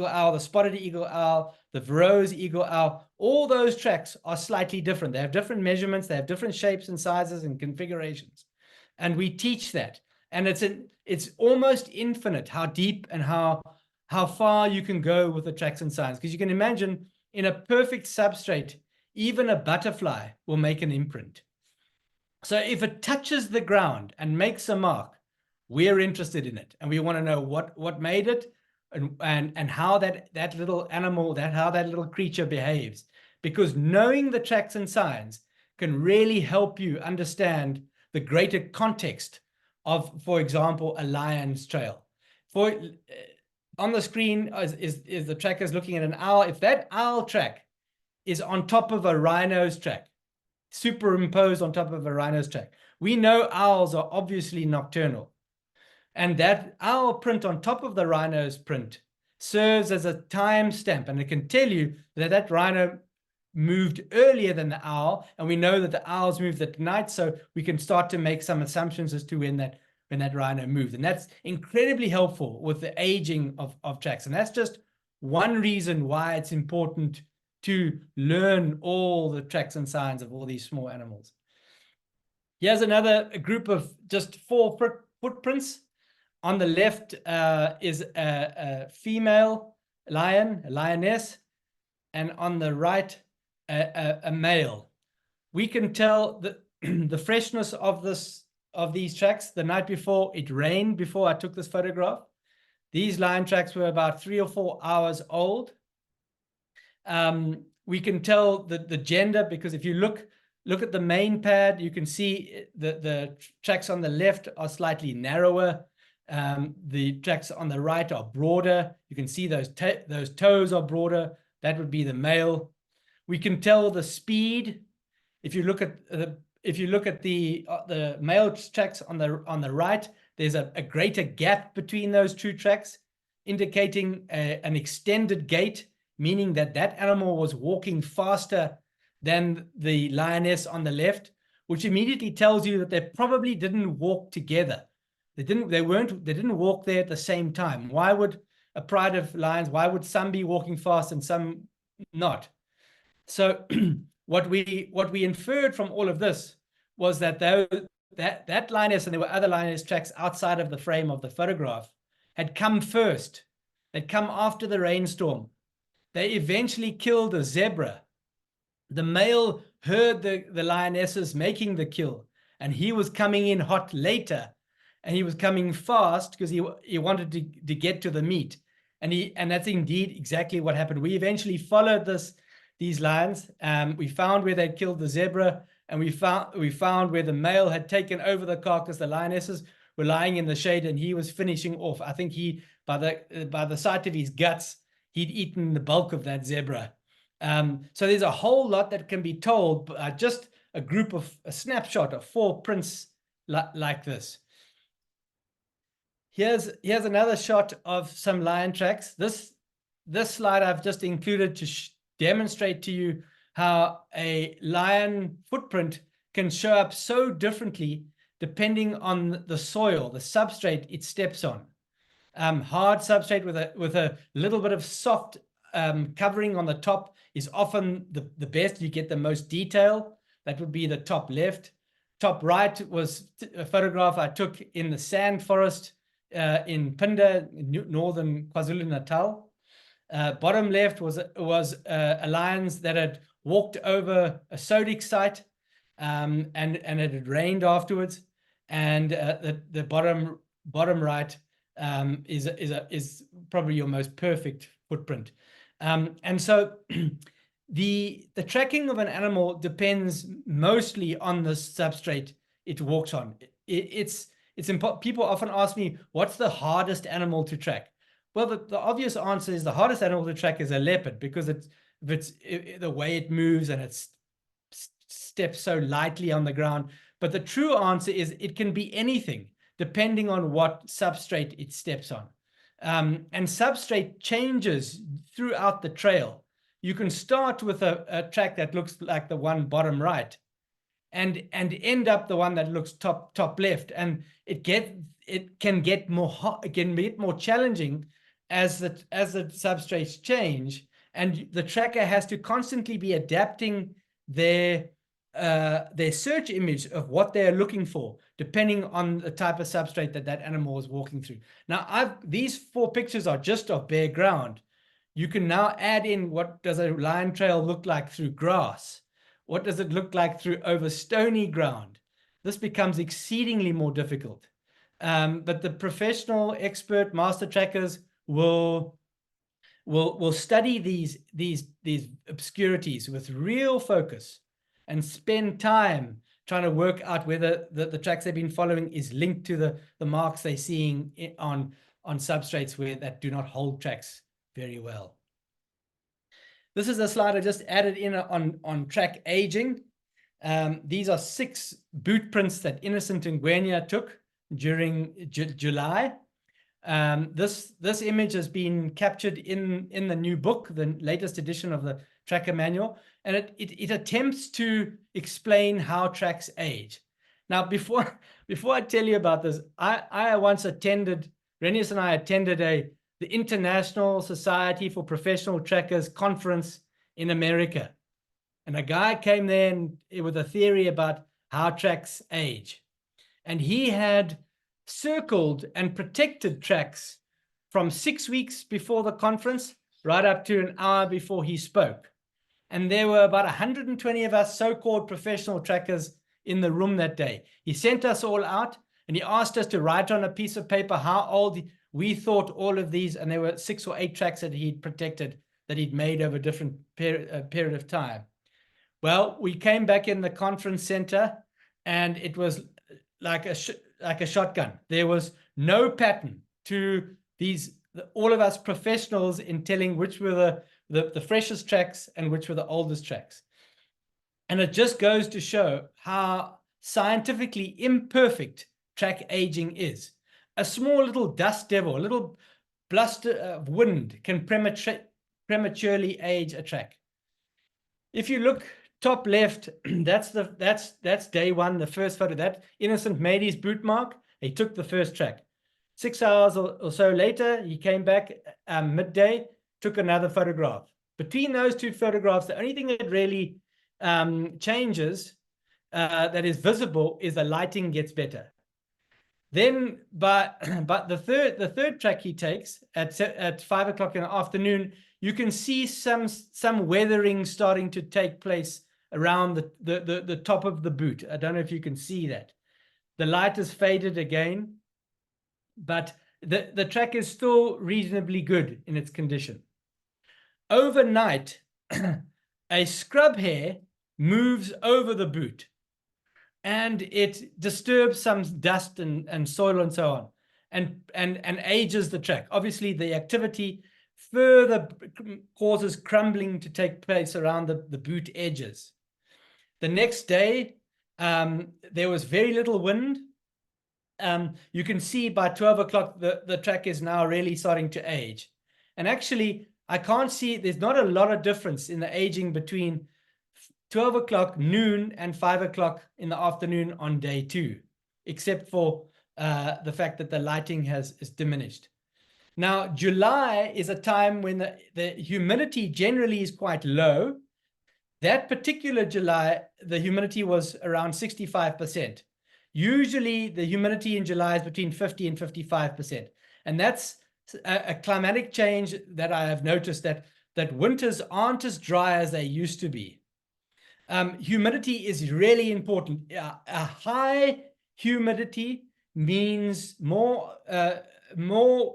owl, the spotted eagle owl, the Verreaux's eagle owl. All those tracks are slightly different. They have different measurements, they have different shapes and sizes and configurations. And we teach that. And it's almost infinite how deep and how far you can go with the tracks and signs. Because you can imagine, in a perfect substrate, even a butterfly will make an imprint. So if it touches the ground and makes a mark, we're interested in it, and we want to know what made it, and how that little animal, how that little creature behaves. Because knowing the tracks and signs can really help you understand the greater context of, for example, a lion's trail. On the screen is the trackers looking at an owl. If that owl track is on top of a rhino's track, superimposed on top of a rhino's track, we know owls are obviously nocturnal. And that owl print on top of the rhino's print serves as a timestamp, and it can tell you that that rhino moved earlier than the owl, and we know that the owls moved at night, so we can start to make some assumptions as to when that rhino moved. And that's incredibly helpful with the aging of tracks. And that's just one reason why it's important to learn all the tracks and signs of all these small animals. Here's another group of just 4 footprints. On the left is a female lion, a lioness, and on the right, a male. We can tell the freshness of these tracks. The night before, it rained before I took this photograph. These lion tracks were about 3 or 4 hours old. We can tell the gender, because if you look at the main pad, you can see the tracks on the left are slightly narrower. The tracks on the right are broader. You can see those toes are broader. That would be the male. We can tell the speed. If you look at the male tracks on the right, there's a greater gap between those 2 tracks, indicating an extended gait, meaning that animal was walking faster than the lioness on the left, which immediately tells you that they probably didn't walk together. They didn't walk there at the same time. Why would a pride of lions, why would some be walking fast and some not? So what we inferred from all of this was that that lioness, and there were other lioness tracks outside of the frame of the photograph, had come first. They'd come after the rainstorm. They eventually killed a zebra. The male heard the lionesses making the kill, and he was coming in hot later, and he was coming fast because he wanted to get to the meat. And that's indeed exactly what happened. We eventually followed these lions. We found where they'd killed the zebra, and we found where the male had taken over the carcass. The lionesses were lying in the shade, and he was finishing off. I think by the sight of his guts, he'd eaten the bulk of that zebra. So there's a whole lot that can be told by just a snapshot of 4 prints like this. Here's another shot of some lion tracks. This slide I've just included to demonstrate to you how a lion footprint can show up so differently depending on the soil, the substrate it steps on. Hard substrate with a little bit of soft covering on the top is often the best. You get the most detail. That would be the top left. Top right was a photograph I took in the sand forest in Phinda, northern KwaZulu-Natal. Bottom left was a lions that had walked over a sodic site, and it had rained afterwards. And the bottom right is probably your most perfect footprint. And so the tracking of an animal depends mostly on the substrate it walks on. It's important. People often ask me, what's the hardest animal to track? Well, the obvious answer is the hardest animal to track is a leopard, because the way it moves and it steps so lightly on the ground. But the true answer is it can be anything, depending on what substrate it steps on. And substrate changes throughout the trail. You can start with a track that looks like the one bottom right, and end up the one that looks top left, and it can get more challenging as the substrates change, and the tracker has to constantly be adapting their search image of what they're looking for, depending on the type of substrate that animal is walking through. Now, these 4 pictures are just of bare ground. You can now add in, what does a lion trail look like through grass? What does it look like over stony ground? This becomes exceedingly more difficult. But the professional, expert master trackers will study these obscurities with real focus and spend time trying to work out whether the tracks they've been following is linked to the marks they're seeing on substrates that do not hold tracks very well. This is a slide I just added in on track aging. These are 6 boot prints that Innocent and Gwenya took during July. This image has been captured in the new book, the latest edition of the tracker manual, and it attempts to explain how tracks age. Now, before I tell you about this, I once attended, Renius and I attended the International Society for Professional Trackers conference in America. And a guy came there with a theory about how tracks age. And he had circled and protected tracks from 6 weeks before the conference right up to an hour before he spoke. And there were about 120 of us so-called professional trackers in the room that day. He sent us all out and he asked us to write on a piece of paper how old we thought all of these, and there were 6 or 8 tracks that he'd protected that he'd made over different period of time. Well, we came back in the conference center and it was like a shotgun. There was no pattern to all of us professionals in telling which were the freshest tracks and which were the oldest tracks. And it just goes to show how scientifically imperfect track aging is. A small little dust devil, a little bluster of wind can prematurely age a track. If you look top left, that's day 1, the first photo. That Innocent made his boot mark. He took the first track. 6 hours or so later, he came back midday, took another photograph. Between those 2 photographs, the only thing that really changes that is visible is the lighting gets better. Then, but the third track he takes at 5 o'clock in the afternoon, you can see some weathering starting to take place around the top of the boot. I don't know if you can see that. The light is faded again, but the track is still reasonably good in its condition. Overnight, a scrub hair moves over the boot and it disturbs some dust and soil and so on, and ages the track. Obviously, the activity further causes crumbling to take place around the boot edges. The next day, there was very little wind. You can see by 12 o'clock, the track is now really starting to age. And actually, I can't see, there's not a lot of difference in the aging between 12 o'clock noon and 5 o'clock in the afternoon on day 2, except for the fact that the lighting is diminished. Now, July is a time when the humidity generally is quite low. That particular July, the humidity was around 65%. Usually, the humidity in July is between 50 and 55%. And that's a climatic change that I have noticed, that winters aren't as dry as they used to be. Humidity is really important. A high humidity means more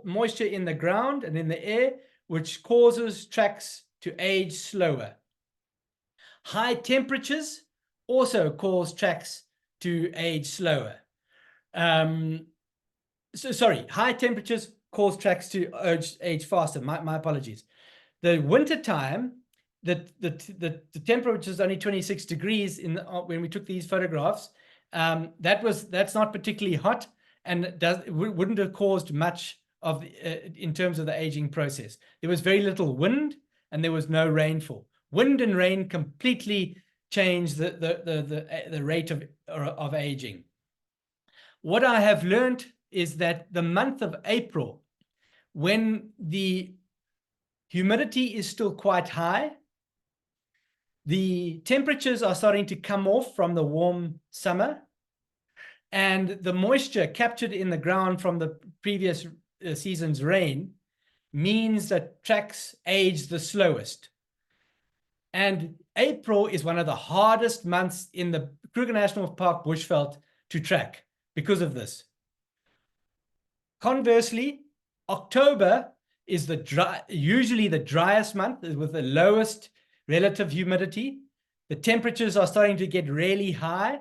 moisture in the ground and in the air, which causes tracks to age slower. High temperatures also cause tracks to age slower. High temperatures cause tracks to age faster. My apologies. The winter time, the temperature is only 26 degrees when we took these photographs. That's not particularly hot, and wouldn't have caused much of in terms of the aging process. There was very little wind and there was no rainfall. Wind and rain completely change the rate of aging. What I have learned is that the month of April, when the humidity is still quite high, the temperatures are starting to come off from the warm summer, and the moisture captured in the ground from the previous season's rain means that tracks age the slowest. And April is one of the hardest months in the Kruger National Park bushveld to track because of this. Conversely, October is usually the driest month with the lowest relative humidity. The temperatures are starting to get really high.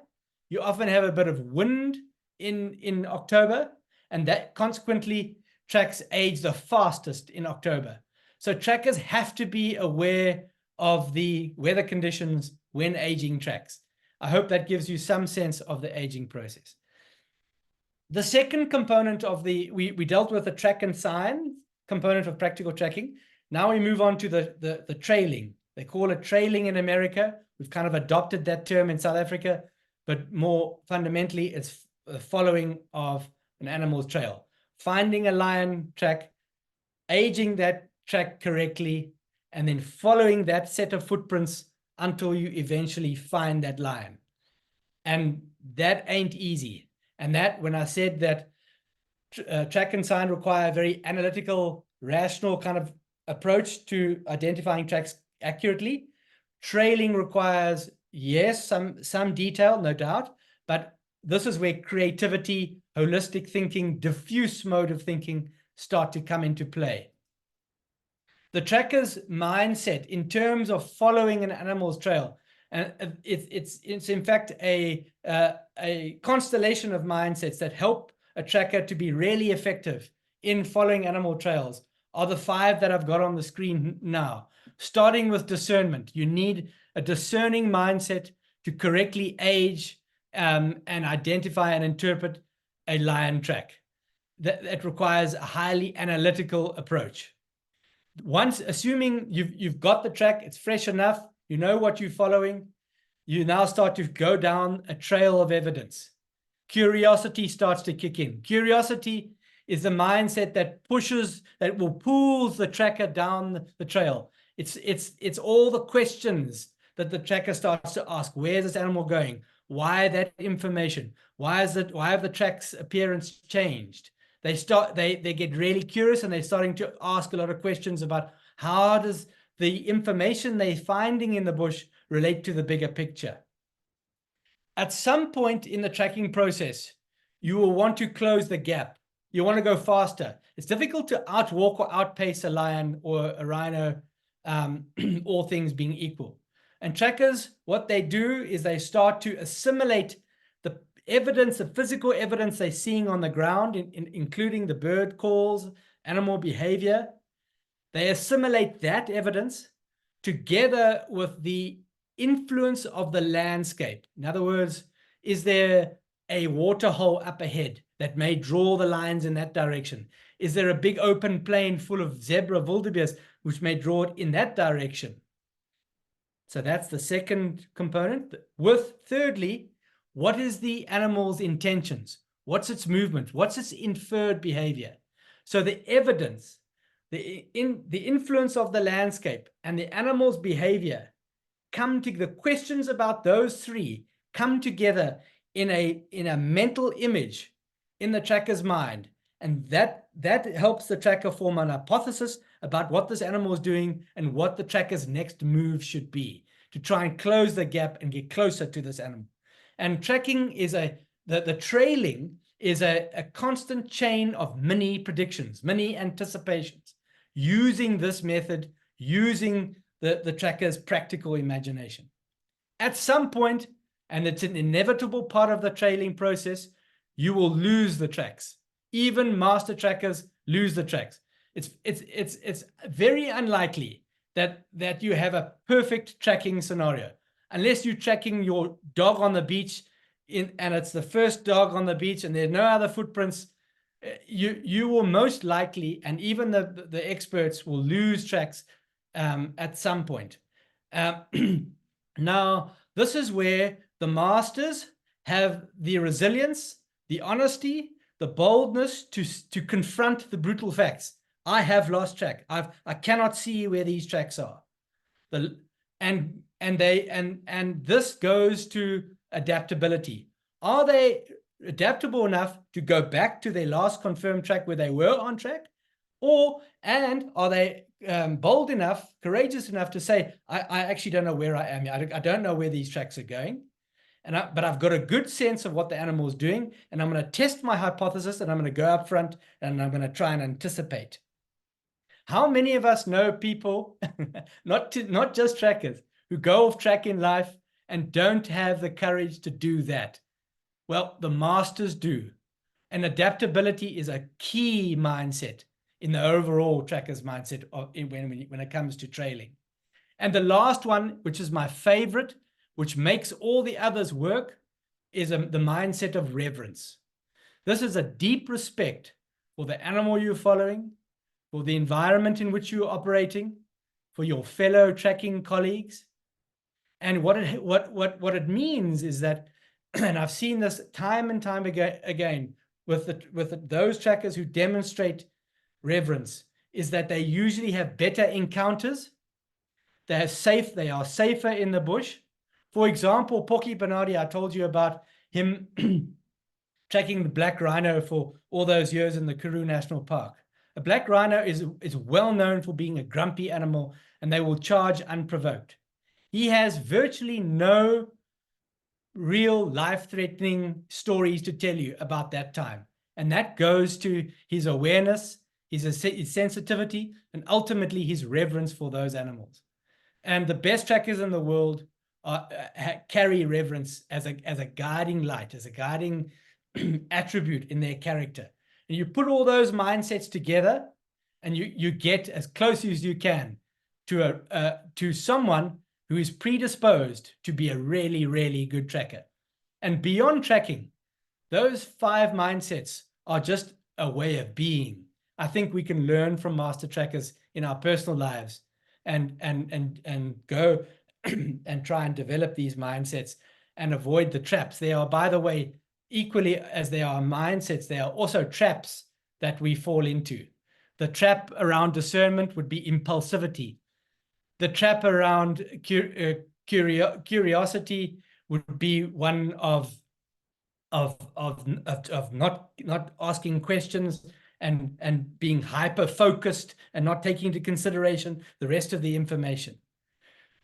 You often have a bit of wind in October, and that consequently tracks age the fastest in October. So trackers have to be aware of the weather conditions when aging tracks. I hope that gives you some sense of the aging process. The second component of we dealt with the track and sign component of practical tracking. Now we move on to the trailing. They call it trailing in America. We've kind of adopted that term in South Africa, but more fundamentally, it's the following of an animal's trail. Finding a lion track, aging that track correctly, and then following that set of footprints until you eventually find that lion. And that ain't easy. And that, when I said that track and sign require a very analytical, rational kind of approach to identifying tracks accurately, trailing requires, yes, some detail, no doubt, but this is where creativity, holistic thinking, diffuse mode of thinking start to come into play. The tracker's mindset in terms of following an animal's trail, and it's in fact a constellation of mindsets that help a tracker to be really effective in following animal trails, are the 5 that I've got on the screen now. Starting with discernment. You need a discerning mindset to correctly age and identify and interpret a lion track. That requires a highly analytical approach. Once, assuming you've got the track, it's fresh enough, you know what you're following, you now start to go down a trail of evidence. Curiosity starts to kick in. Curiosity is the mindset that will pull the tracker down the trail. It's all the questions that the tracker starts to ask. Where's this animal going? Why that information? Why have the track's appearance changed? They get really curious, and they're starting to ask a lot of questions about how does the information they're finding in the bush relate to the bigger picture. At some point in the tracking process, you will want to close the gap. You want to go faster. It's difficult to outwalk or outpace a lion or a rhino, all things being equal. And trackers, what they do is they start to assimilate the evidence, the physical evidence they're seeing on the ground, including the bird calls, animal behavior. They assimilate that evidence together with the influence of the landscape. In other words, is there a water hole up ahead that may draw the lions in that direction? Is there a big open plain full of zebra wildebeest which may draw it in that direction? So that's the second component. With thirdly, what is the animal's intentions? What's its movement? What's its inferred behavior? So the evidence, the influence of the landscape and the animal's behavior the questions about those 3 come together in a mental image in the tracker's mind. And that helps the tracker form an hypothesis about what this animal is doing and what the tracker's next move should be to try and close the gap and get closer to this animal. And tracking is the trailing is a constant chain of mini predictions, mini anticipations, using this method, using the tracker's practical imagination. At some point, and it's an inevitable part of the trailing process, you will lose the tracks. Even master trackers lose the tracks. It's very unlikely that you have a perfect tracking scenario, unless you're tracking your dog on the beach and it's the first dog on the beach and there are no other footprints. You will most likely, and even the experts will lose tracks at some point. Now, this is where the masters have the resilience, the honesty, the boldness to confront the brutal facts. I have lost track. I cannot see where these tracks are. And this goes to adaptability. Are they adaptable enough to go back to their last confirmed track where they were on track? And are they bold enough, courageous enough to say, I actually don't know where I am. I don't know where these tracks are going. But I've got a good sense of what the animal is doing, and I'm going to test my hypothesis, and I'm going to go up front, and I'm going to try and anticipate. How many of us know people, not just trackers, who go off track in life and don't have the courage to do that? Well, the masters do. And adaptability is a key mindset in the overall tracker's mindset when it comes to trailing. And the last one, which is my favorite, which makes all the others work, is the mindset of reverence. This is a deep respect for the animal you're following, for the environment in which you're operating, for your fellow tracking colleagues. And what it means is that, and I've seen this time and time again with those trackers who demonstrate reverence, is that they usually have better encounters. They are safer in the bush. For example, Porky Bernardi, I told you about him tracking the black rhino for all those years in the Karoo National Park. A black rhino is well known for being a grumpy animal, and they will charge unprovoked. He has virtually no real life-threatening stories to tell you about that time. And that goes to his awareness, his sensitivity, and ultimately his reverence for those animals. And the best trackers in the world carry reverence as a guiding light, as a guiding attribute in their character. And you put all those mindsets together, and you get as close as you can to someone who is predisposed to be a really, really good tracker. And beyond tracking, those 5 mindsets are just a way of being. I think we can learn from master trackers in our personal lives and go and try and develop these mindsets and avoid the traps. They are, by the way, equally as they are mindsets, they are also traps that we fall into. The trap around discernment would be impulsivity. The trap around curiosity would be one of not asking questions and being hyper focused and not taking into consideration the rest of the information.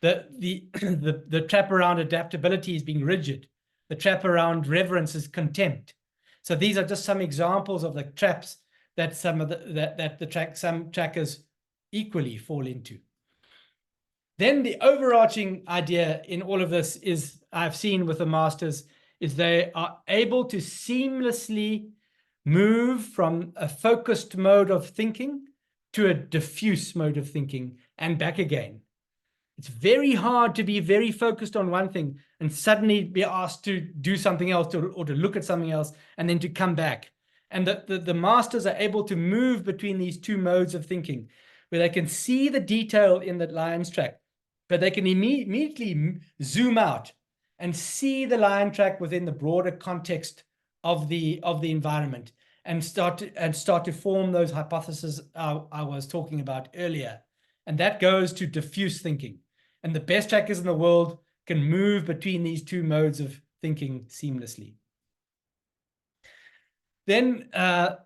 The trap around adaptability is being rigid. The trap around reverence is contempt. So these are just some examples of the traps that some trackers equally fall into. Then the overarching idea in all of this is, I've seen with the masters, is they are able to seamlessly move from a focused mode of thinking to a diffuse mode of thinking and back again. It's very hard to be very focused on one thing and suddenly be asked to do something else or to look at something else and then to come back. And the masters are able to move between these 2 modes of thinking, where they can see the detail in the lion's track, but they can immediately zoom out and see the lion track within the broader context of the environment and start to form those hypotheses I was talking about earlier. And that goes to diffuse thinking. And the best trackers in the world can move between these 2 modes of thinking seamlessly. Then our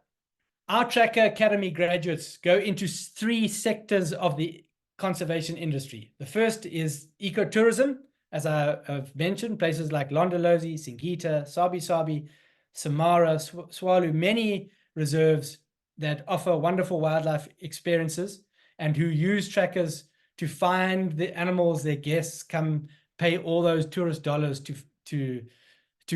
Tracker Academy graduates go into 3 sectors of the conservation industry. The first is ecotourism, as I've mentioned, places like Londolozi, Singita, Sabi-Sabi, Samara, Swalu, many reserves that offer wonderful wildlife experiences and who use trackers to find the animals their guests come pay all those tourist dollars to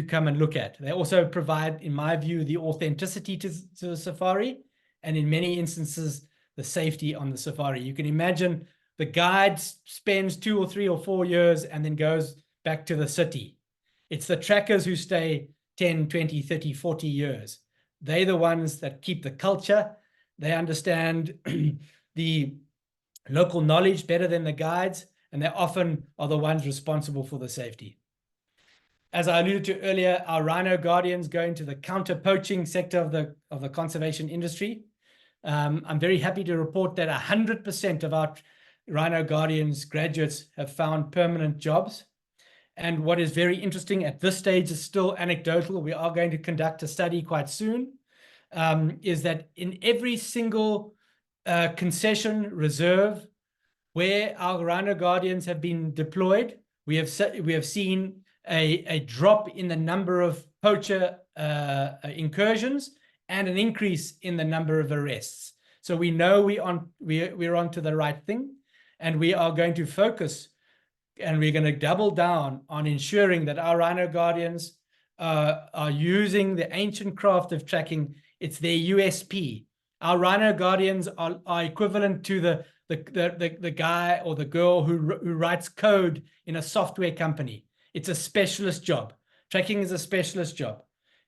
come and look at. They also provide, in my view, the authenticity to the safari, and in many instances, the safety on the safari. You can imagine the guide spends 2 or 3 or 4 years and then goes back to the city. It's the trackers who stay 10, 20, 30, 40 years. They're the ones that keep the culture. They understand the local knowledge better than the guides, and they often are the ones responsible for the safety. As I alluded to earlier, our rhino guardians go into the counter-poaching sector of the conservation industry. I'm very happy to report that 100% of our rhino guardians graduates have found permanent jobs. And what is very interesting at this stage is still anecdotal. We are going to conduct a study quite soon, is that in every single concession reserve where our rhino guardians have been deployed, we have seen a drop in the number of poacher incursions and an increase in the number of arrests. So we know we're onto the right thing, and we are going to focus and we're going to double down on ensuring that our rhino guardians are using the ancient craft of tracking. It's their USP. Our rhino guardians are equivalent to the guy or the girl who writes code in a software company. It's a specialist job. Tracking is a specialist job.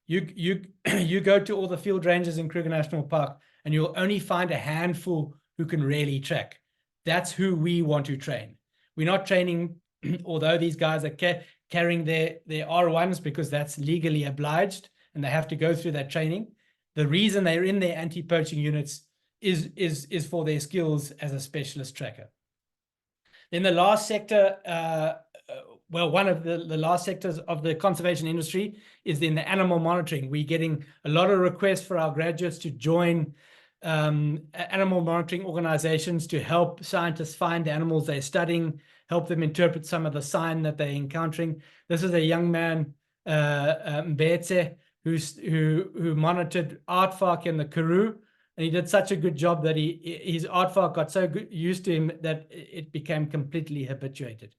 You go to all the field ranges in Kruger National Park, and you'll only find a handful who can really track. That's who we want to train. We're not training, although these guys are carrying their R1s because that's legally obliged, and they have to go through that training. The reason they're in their anti-poaching units is for their skills as a specialist tracker. Then the last sector, one of the last sectors of the conservation industry is in the animal monitoring. We're getting a lot of requests for our graduates to join animal monitoring organizations to help scientists find the animals they're studying, help them interpret some of the sign that they're encountering. This is a young man, Mbetse, who monitored aardvark in the Karoo, and he did such a good job that his aardvark got so used to him that it became completely habituated.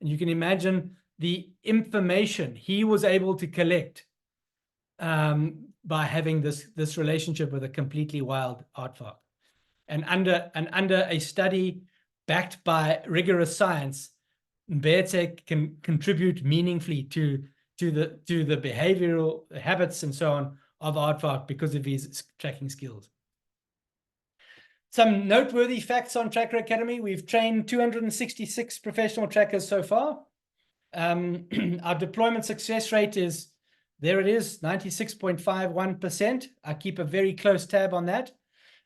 And you can imagine the information he was able to collect by having this relationship with a completely wild aardvark. And under a study backed by rigorous science, Mbetse can contribute meaningfully to the behavioral habits and so on of aardvark because of his tracking skills. Some noteworthy facts on Tracker Academy. We've trained 266 professional trackers so far. Our deployment success rate is, there it is, 96.51%. I keep a very close tab on that.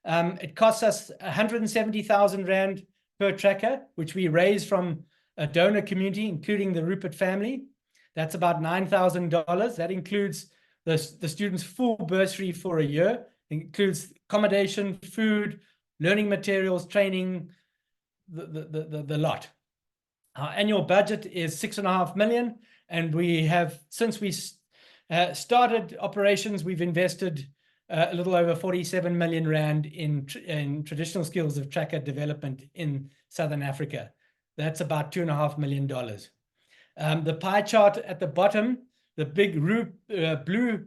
It costs us 170,000 Rand per tracker, which we raise from a donor community, including the Rupert family. That's about $9,000. That includes the students' full bursary for a year. It includes accommodation, food, learning materials, training, the lot. Our annual budget is 6.5 million, and we have, since we started operations, we've invested a little over 47 million Rand in traditional skills of tracker development in Southern Africa. That's about $2.5 million. The pie chart at the bottom, the big blue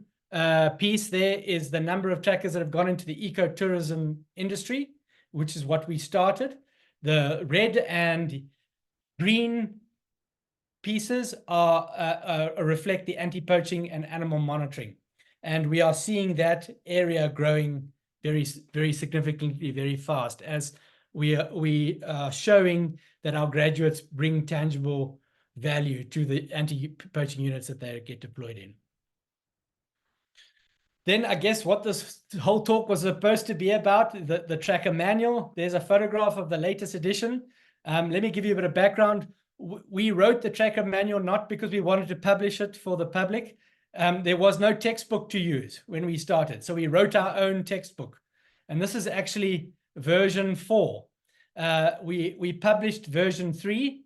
piece there is the number of trackers that have gone into the ecotourism industry, which is what we started. The red and green pieces reflect the anti-poaching and animal monitoring. And we are seeing that area growing very, very significantly, very fast, as we are showing that our graduates bring tangible value to the anti-poaching units that they get deployed in. Then I guess what this whole talk was supposed to be about, the tracker manual. There's a photograph of the latest edition. Let me give you a bit of background. We wrote the tracker manual not because we wanted to publish it for the public. There was no textbook to use when we started. So we wrote our own textbook. And this is actually version 4. We published version 3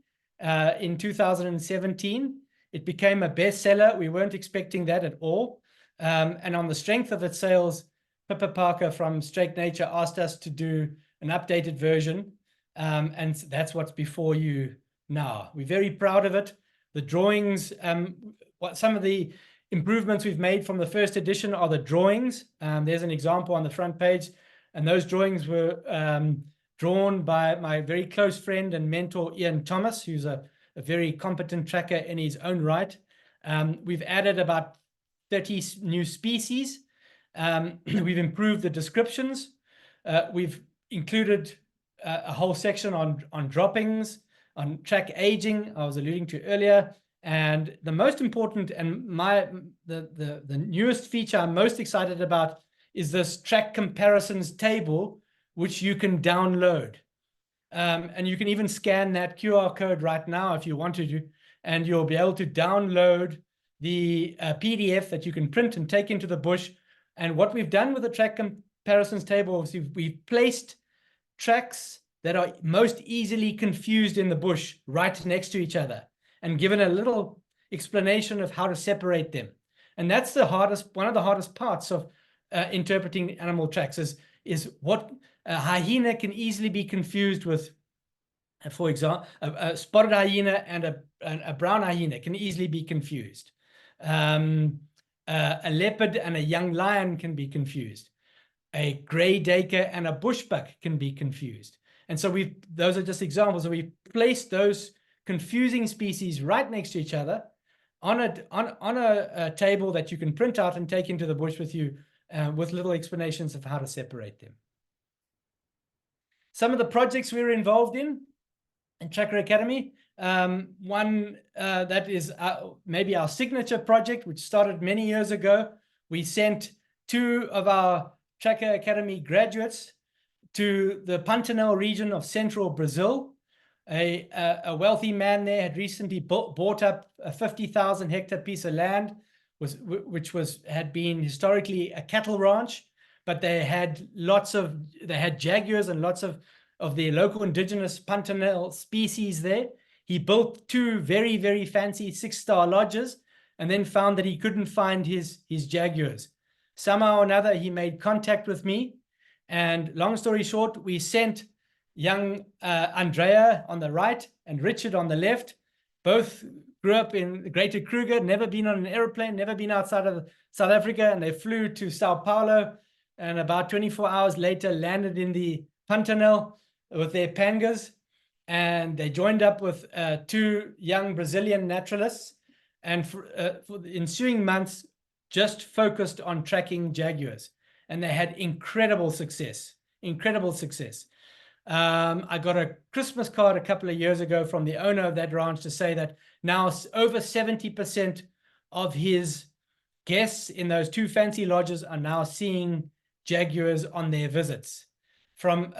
in 2017. It became a bestseller. We weren't expecting that at all. And on the strength of its sales, Pippa Parker from Straight Nature asked us to do an updated version. And that's what's before you now. We're very proud of it. The drawings, some of the improvements we've made from the first edition are the drawings. There's an example on the front page. And those drawings were drawn by my very close friend and mentor, Ian Thomas, who's a very competent tracker in his own right. We've added about 30 new species. We've improved the descriptions. We've included a whole section on droppings, on track aging, I was alluding to earlier. And the most important and the newest feature I'm most excited about is this track comparisons table, which you can download. And you can even scan that QR code right now if you want to, and you'll be able to download the PDF that you can print and take into the bush. And what we've done with the track comparisons table is we've placed tracks that are most easily confused in the bush right next to each other, and given a little explanation of how to separate them. And that's one of the hardest parts of interpreting animal tracks is what a hyena can easily be confused with. For example, a spotted hyena and a brown hyena can easily be confused. A leopard and a young lion can be confused. A grey duiker and a bushbuck can be confused. And so those are just examples. So we've placed those confusing species right next to each other on a table that you can print out and take into the bush with you, with little explanations of how to separate them. Some of the projects we were involved in Tracker Academy. One that is maybe our signature project, which started many years ago. We sent 2 of our Tracker Academy graduates to the Pantanal region of central Brazil. A wealthy man there had recently bought up a 50,000 hectare piece of land, which had been historically a cattle ranch, but they had jaguars and lots of the local indigenous Pantanal species there. He built 2 very, very fancy 6-star lodges, and then found that he couldn't find his jaguars. Somehow or another, he made contact with me, and long story short, we sent young Andrea on the right and Richard on the left. Both grew up in the Greater Kruger, never been on an airplane, never been outside of South Africa, and they flew to Sao Paulo, and about 24 hours later landed in the Pantanal with their pangas, and they joined up with 2 young Brazilian naturalists, and for the ensuing months just focused on tracking jaguars, and they had incredible success. I got a Christmas card a couple of years ago from the owner of that ranch to say that now over 70% of his guests in those 2 fancy lodges are now seeing jaguars on their visits, from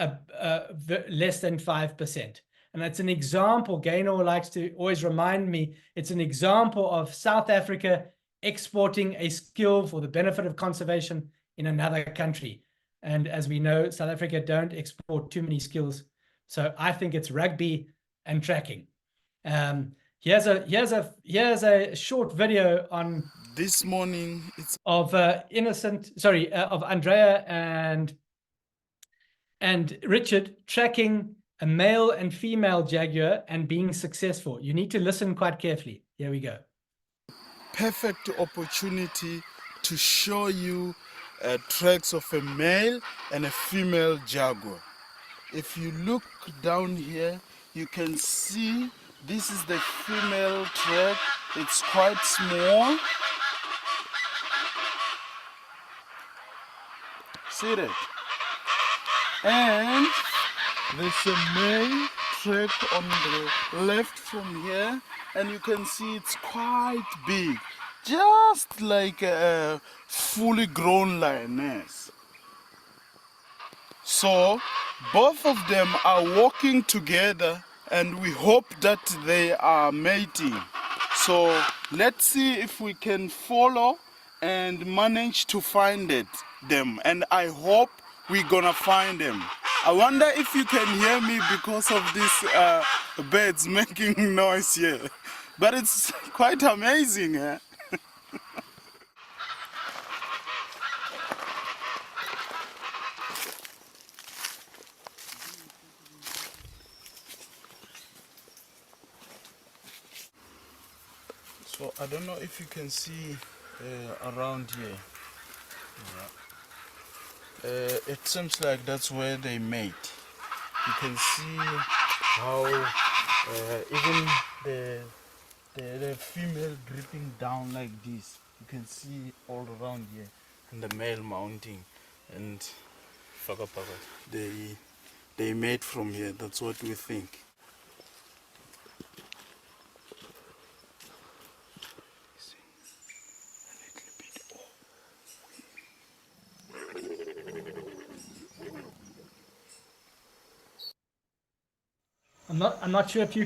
less than 5%. And that's an example. Gaynor likes to always remind me, it's an example of South Africa exporting a skill for the benefit of conservation in another country. And as we know, South Africa don't export too many skills. So I think it's rugby and tracking. Here's a short video on this morning. Of Andrea and Richard tracking a male and female jaguar and being successful. You need to listen quite carefully. Here we go. Perfect opportunity to show you tracks of a male and a female jaguar. If you look down here, you can see this is the female track. It's quite small. See that? And there's a male track on the left from here, and you can see it's quite big, just like a fully grown lioness. So both of them are walking together, and we hope that they are mating. So let's see if we can follow and manage to find them, and I hope we're gonna find them. I wonder if you can hear me because of these birds making noise here, but it's quite amazing. Eh? So I don't know if you can see around here. It seems like that's where they mate. You can see how even the female dripping down like this. You can see all around here, and the male mounting, and they mate from here. That's what we think. I'm not sure if you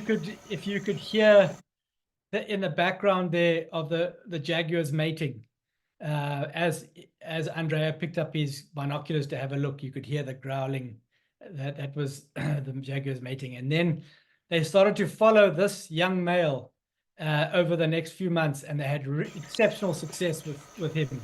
could hear in the background there of the jaguars mating. As Andrea picked up his binoculars to have a look, you could hear the growling. That was the jaguars mating, and then they started to follow this young male over the next few months, and they had exceptional success with him.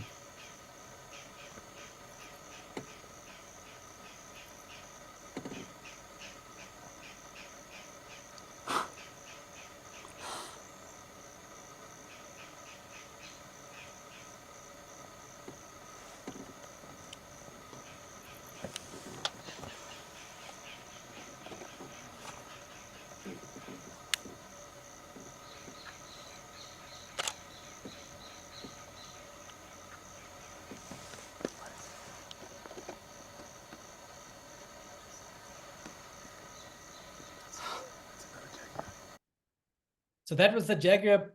So that was the Jaguar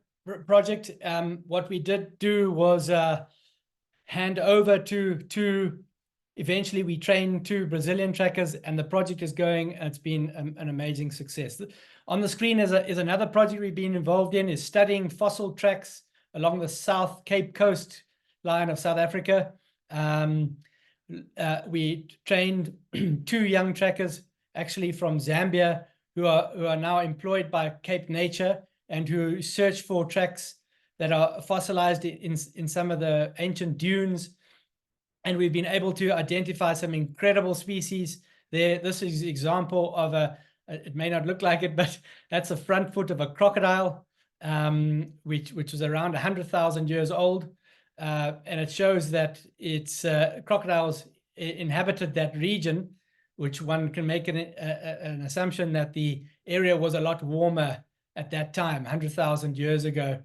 project. What we did do was hand over to eventually we trained 2 Brazilian trackers, and the project is going. It's been an amazing success. On the screen is another project we've been involved in, is studying fossil tracks along the South Cape Coast line of South Africa. We trained 2 young trackers actually from Zambia who are now employed by Cape Nature and who search for tracks that are fossilized in some of the ancient dunes. And we've been able to identify some incredible species there. This is an example of it may not look like it, but that's a front foot of a crocodile, which was around 100,000 years old. And it shows that it's crocodiles inhabited that region, which one can make an assumption that the area was a lot warmer at that time, 100,000 years ago.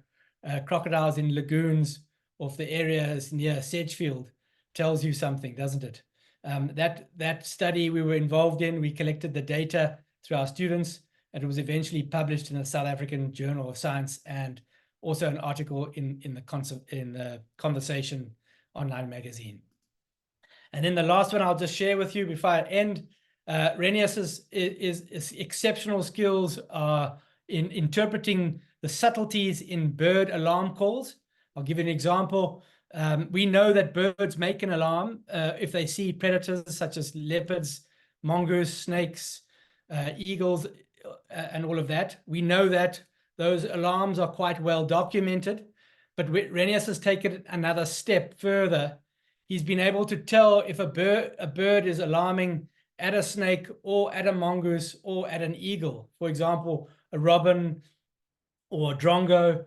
Crocodiles in lagoons off the areas near Sedgefield tells you something, doesn't it? That study we were involved in, we collected the data through our students, and it was eventually published in the South African Journal of Science, and also an article in the Conversation online magazine. And then the last one I'll just share with you before I end. Renius's is exceptional skills in interpreting the subtleties in bird alarm calls. I'll give you an example. We know that birds make an alarm if they see predators such as leopards, mongoose, snakes, eagles, and all of that. We know that those alarms are quite well documented, but Renius has taken it another step further. He's been able to tell if a bird is alarming at a snake or at a mongoose or at an eagle. For example, a robin or a drongo,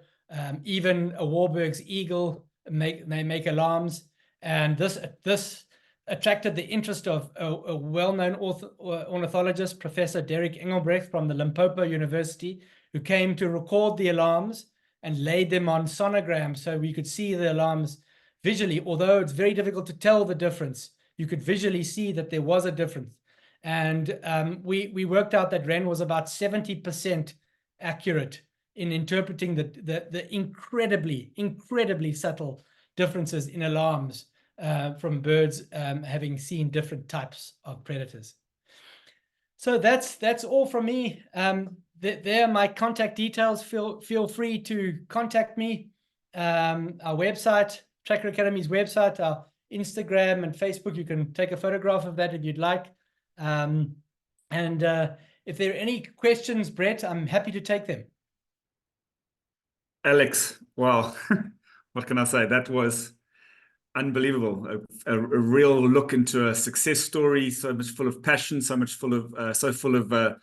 even a Warburg's eagle may make alarms. And this attracted the interest of a well-known ornithologist, Professor Derek Engelbrecht from the Limpopo University, who came to record the alarms and laid them on sonograms so we could see the alarms visually. Although it's very difficult to tell the difference, you could visually see that there was a difference. And we worked out that Ren was about 70% accurate in interpreting the incredibly subtle differences in alarms from birds having seen different types of predators. So that's all from me. There are my contact details. Feel free to contact me. Our website, Tracker Academy's website, our Instagram and Facebook, you can take a photograph of that if you'd like. And if there are any questions, Brett, I'm happy to take them. Alex, wow, what can I say? That was unbelievable. A real look into a success story, so much full of passion, so full of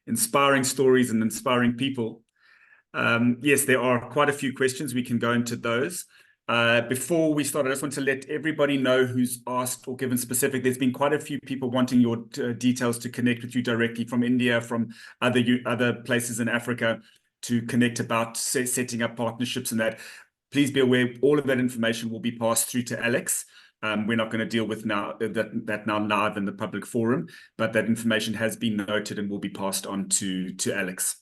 inspiring stories and inspiring people. Yes, there are quite a few questions. We can go into those. Before we start, I just want to let everybody know who's asked or given specific. There's been quite a few people wanting your details to connect with you directly from India, from other places in Africa, to connect about setting up partnerships and that. Please be aware, all of that information will be passed through to Alex. We're not going to deal with that now live in the public forum, but that information has been noted and will be passed on to Alex.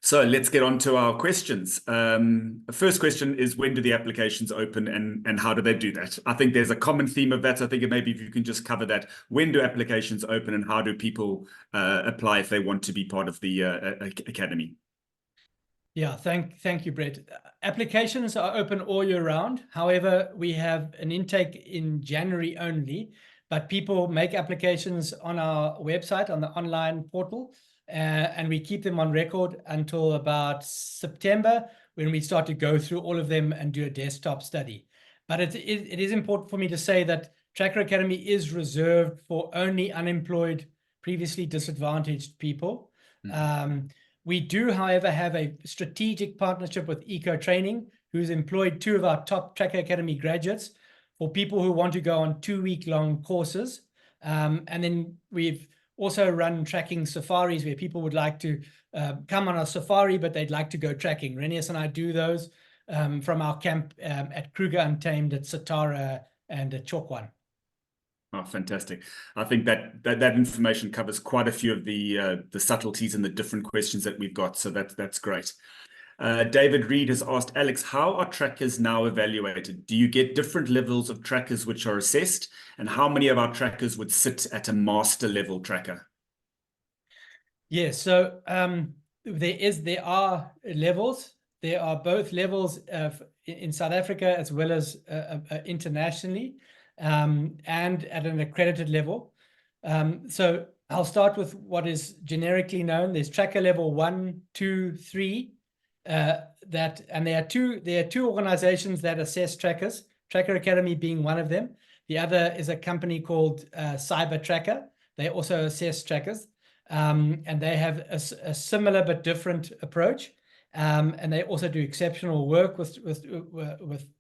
So let's get on to our questions. The first question is, when do the applications open and how do they do that? I think there's a common theme of that. So I think maybe if you can just cover that. When do applications open and how do people apply if they want to be part of the academy? Yeah, thank you, Brett. Applications are open all year round. However, we have an intake in January only, but people make applications on our website, on the online portal, and we keep them on record until about September, when we start to go through all of them and do a desktop study. But it is important for me to say that Tracker Academy is reserved for only unemployed, previously disadvantaged people. We do, however, have a strategic partnership with Eco Training, who's employed 2 of our top Tracker Academy graduates for people who want to go on 2-week-long courses. And then we've also run tracking safaris where people would like to come on a safari, but they'd like to go tracking. Renius and I do those from our camp at Kruger Untamed, at Satara, and at Chokwan. Oh, fantastic. I think that information covers quite a few of the subtleties and the different questions that we've got. So that's great. David Reed has asked, Alex, how are trackers now evaluated? Do you get different levels of trackers which are assessed? And how many of our trackers would sit at a master level tracker? Yes, so there are levels. There are both levels in South Africa as well as internationally, and at an accredited level. So I'll start with what is generically known. There's tracker level 1, 2, 3. And there are two organizations that assess trackers. Tracker Academy being one of them. The other is a company called Cyber Tracker. They also assess trackers. And they have a similar but different approach, and they also do exceptional work with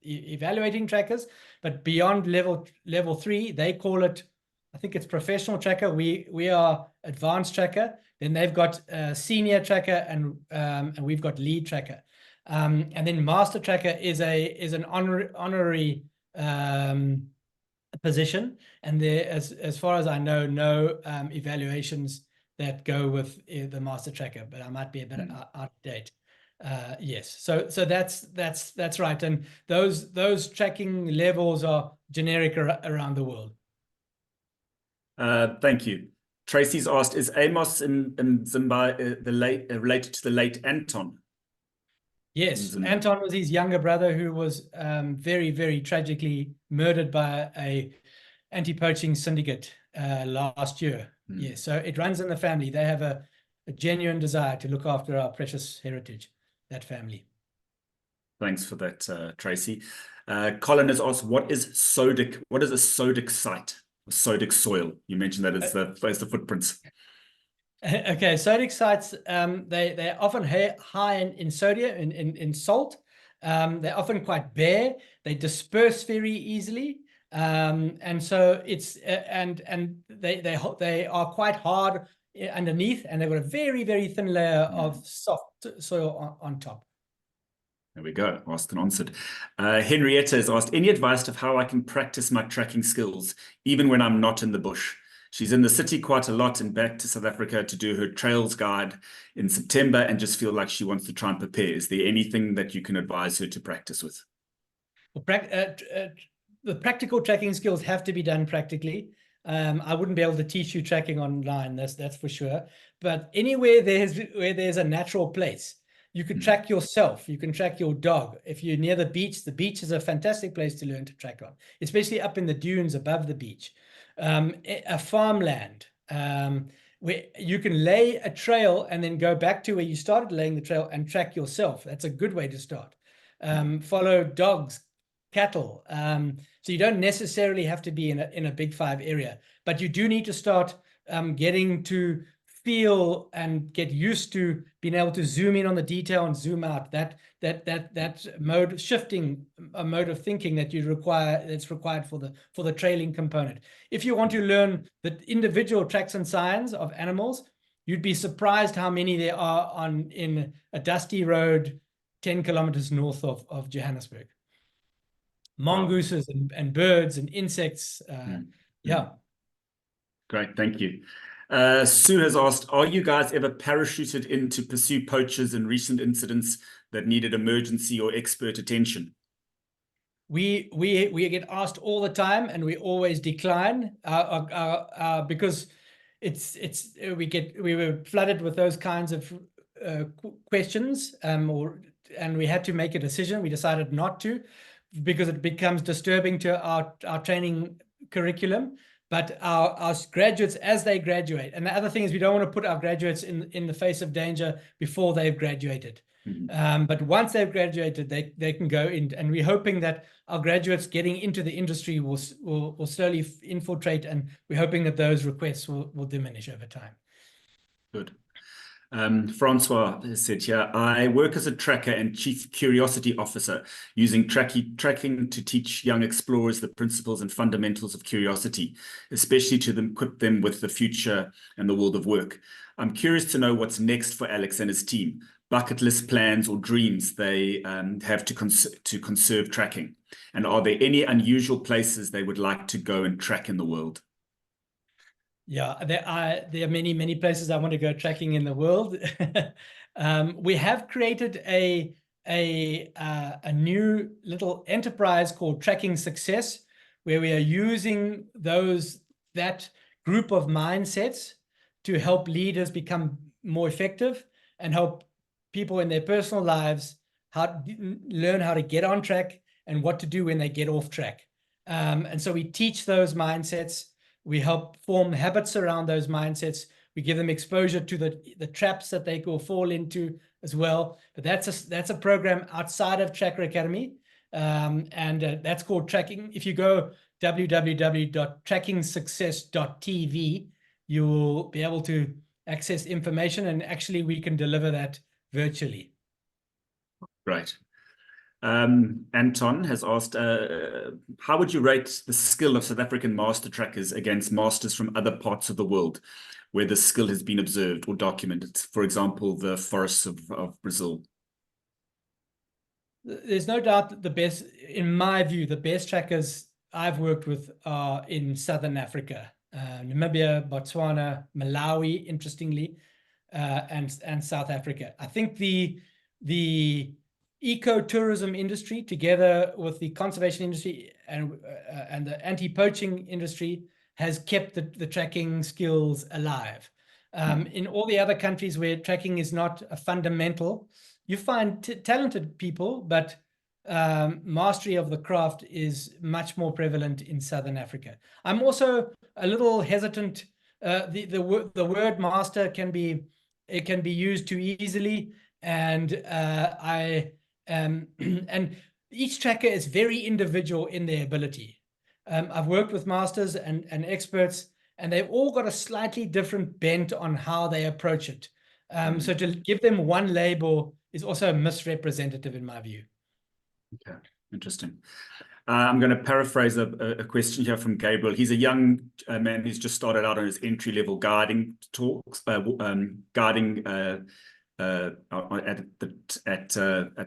evaluating trackers. But beyond level 3, they call it, I think it's professional tracker. We are advanced tracker. Then they've got senior tracker, and we've got lead tracker. And then master tracker is an honorary position, and there, as far as I know, no evaluations that go with the master tracker, but I might be a bit out of date. Yes, so that's right, and those tracking levels are generic around the world. Thank you. Tracy's asked, is Amos in Zimbabwe related to the late Anton? Yes, Anton was his younger brother who was very, very tragically murdered by a anti-poaching syndicate last year. Yes, so it runs in the family. They have a genuine desire to look after our precious heritage, that family. Thanks for that, Tracy. Colin has asked, what is sodic? What is a sodic site? Sodic soil. You mentioned that as the footprints. Okay, sodic sites, they're often high in sodium, in salt. They're often quite bare. They disperse very easily. And so it's and they are quite hard underneath, and they've got a very, very thin layer of soft soil on top. There we go. Asked and answered. Henrietta has asked, any advice of how I can practice my tracking skills even when I'm not in the bush? She's in the city quite a lot and back to South Africa to do her trails guide in September and just feel like she wants to try and prepare. Is there anything that you can advise her to practice with? Well, the practical tracking skills have to be done practically. I wouldn't be able to teach you tracking online, that's for sure. But anywhere where there's a natural place, you can track yourself. You can track your dog. If you're near the beach is a fantastic place to learn to track on, especially up in the dunes above the beach. A farmland where you can lay a trail and then go back to where you started laying the trail and track yourself. That's a good way to start. Follow dogs, cattle. So you don't necessarily have to be in a big 5 area, but you do need to start getting to feel and get used to being able to zoom in on the detail and zoom out. That mode shifting, a mode of thinking that's required for the trailing component. If you want to learn the individual tracks and signs of animals, you'd be surprised how many there are in a dusty road 10 kilometers north of Johannesburg. Mongooses and birds and insects. Yeah. Great, thank you. Sue has asked, are you guys ever parachuted in to pursue poachers in recent incidents that needed emergency or expert attention? We get asked all the time, and we always decline because we were flooded with those kinds of questions, and we had to make a decision. We decided not to, because it becomes disturbing to our training curriculum. But our graduates, as they graduate, and the other thing is we don't want to put our graduates in the face of danger before they've graduated. But once they've graduated, they can go in, and we're hoping that our graduates getting into the industry will slowly infiltrate, and we're hoping that those requests will diminish over time. Good. Francois said here, I work as a tracker and chief curiosity officer, using tracking to teach young explorers the principles and fundamentals of curiosity, especially to equip them with the future and the world of work. I'm curious to know what's next for Alex and his team, bucket list plans or dreams they have to conserve tracking. And are there any unusual places they would like to go and track in the world? Yeah, there are many places I want to go tracking in the world. We have created a new little enterprise called Tracking Success, where we are using that group of mindsets to help leaders become more effective and help people in their personal lives learn how to get on track and what to do when they get off track. And so we teach those mindsets. We help form habits around those mindsets. We give them exposure to the traps that they will fall into as well. But that's a program outside of Tracker Academy. And that's called Tracking. If you go www.trackingsuccess.tv, you will be able to access information, and actually we can deliver that virtually. Right. Anton has asked, how would you rate the skill of South African master trackers against masters from other parts of the world where the skill has been observed or documented? For example, the forests of Brazil. There's no doubt that in my view, the best trackers I've worked with are in Southern Africa, Namibia, Botswana, Malawi, interestingly, and South Africa. I think the ecotourism industry, together with the conservation industry and the anti-poaching industry, has kept the tracking skills alive. In all the other countries where tracking is not a fundamental, you find talented people, but mastery of the craft is much more prevalent in Southern Africa. I'm also a little hesitant. The word master can be used too easily, and and each tracker is very individual in their ability. I've worked with masters and experts, and they've all got a slightly different bent on how they approach it. So to give them one label is also misrepresentative in my view. Okay, interesting. I'm going to paraphrase a question here from Gabriel. He's a young man who's just started out on his entry-level guiding talks, guiding at the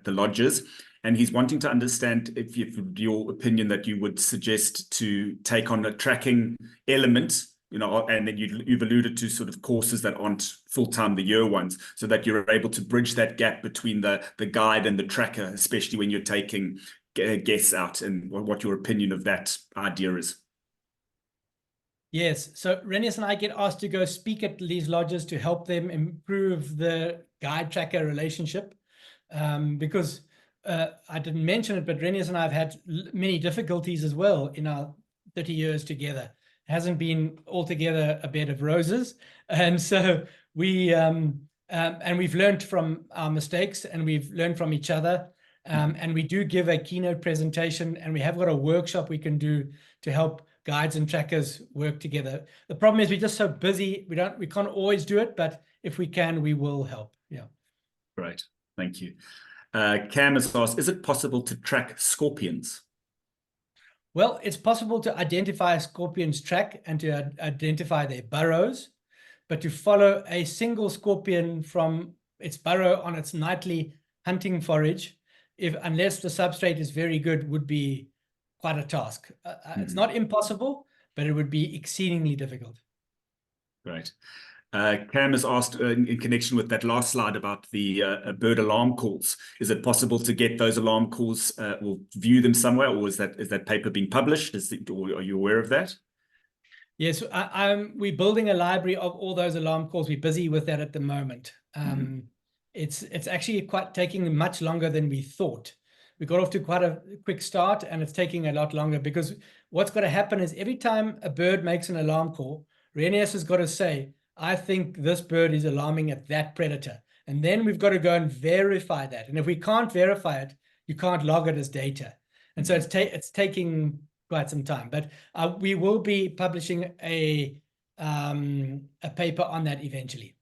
lodges, and he's wanting to understand if your opinion that you would suggest to take on a tracking element, and then you've alluded to sort of courses that aren't full-time, the year ones, so that you're able to bridge that gap between the guide and the tracker, especially when you're taking guests out, and what your opinion of that idea is. Yes, so Renius and I get asked to go speak at these lodges to help them improve the guide tracker relationship, because I didn't mention it, but Renius and I have had many difficulties as well in our 30 years together. It hasn't been altogether a bed of roses, and so we've learned from our mistakes, and we've learned from each other, and we do give a keynote presentation, and we have got a workshop we can do to help guides and trackers work together. The problem is we're just so busy, we can't always do it, but if we can, we will help. Yeah. Right. Thank you. Cam has asked, is it possible to track scorpions? Well, it's possible to identify a scorpion's track and to identify their burrows, but to follow a single scorpion from its burrow on its nightly hunting forage, unless the substrate is very good, would be quite a task. It's not impossible, but it would be exceedingly difficult. Right. Cam has asked in connection with that last slide about the bird alarm calls. Is it possible to get those alarm calls or view them somewhere, or is that paper being published? Or are you aware of that? Yes, we're building a library of all those alarm calls. We're busy with that at the moment. It's actually taking much longer than we thought. We got off to quite a quick start, and it's taking a lot longer, because what's going to happen is every time a bird makes an alarm call, Renius has got to say, I think this bird is alarming at that predator. And then we've got to go and verify that. And if we can't verify it, you can't log it as data. And so it's taking quite some time. But we will be publishing a paper on that eventually.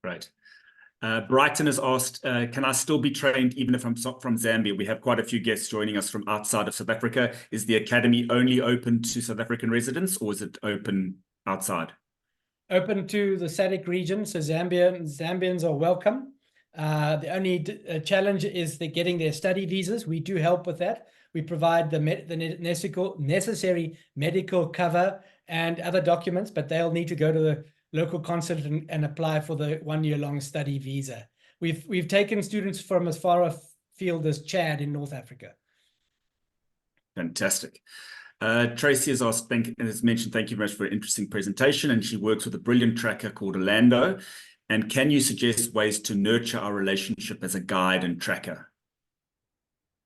Right. Brighton has asked, can I still be trained even if I'm from Zambia? We have quite a few guests joining us from outside of South Africa. Is the academy only open to South African residents, or is it open outside? Open to the SADC region, so Zambians are welcome. The only challenge is they're getting their study visas. We do help with that. We provide the necessary medical cover and other documents, but they'll need to go to the local consulate and apply for the 1-year-long study visa. We've taken students from as far afield as Chad in North Africa. Fantastic. Tracy has asked, has mentioned, thank you very much for an interesting presentation, and she works with a brilliant tracker called Orlando. And can you suggest ways to nurture our relationship as a guide and tracker?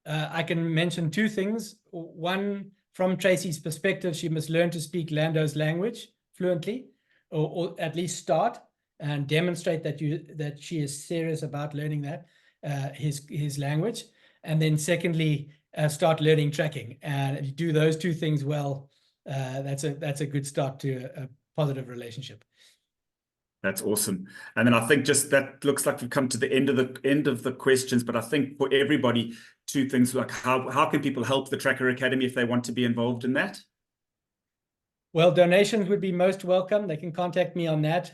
I can mention 2 things. One, from Tracy's perspective, she must learn to speak Lando's language fluently, or at least start and demonstrate that she is serious about learning that, his language. And then secondly, start learning tracking. And if you do those 2 things well, that's a good start to a positive relationship. That's awesome. And then I think just that looks like we've come to the end of the questions, but I think for everybody, 2 things, like how can people help the Tracker Academy if they want to be involved in that? Well, donations would be most welcome. They can contact me on that.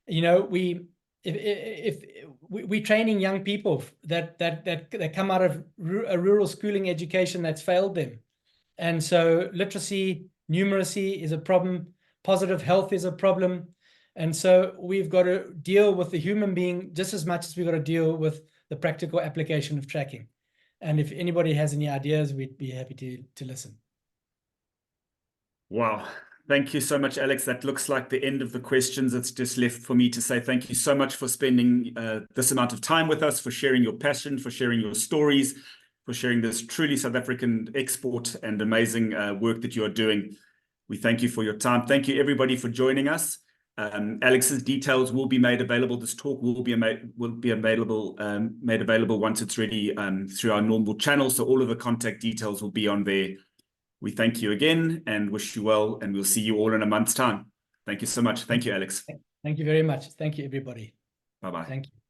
You know, we're training young people that come out of a rural schooling education that's failed them. And so literacy, numeracy is a problem. Positive health is a problem. And so we've got to deal with the human being just as much as we've got to deal with the practical application of tracking. And if anybody has any ideas, we'd be happy to listen. Wow. Thank you so much, Alex. That looks like the end of the questions. It's just left for me to say thank you so much for spending this amount of time with us, for sharing your passion, for sharing your stories, for sharing this truly South African export and amazing work that you are doing. We thank you for your time. Thank you, everybody, for joining us. Alex's details will be made available. This talk will be available, made available once it's ready through our normal channel. So all of the contact details will be on there. We thank you again and wish you well, and we'll see you all in a month's time. Thank you so much. Thank you, Alex. Thank you very much. Thank you, everybody. Bye-bye. Thank you.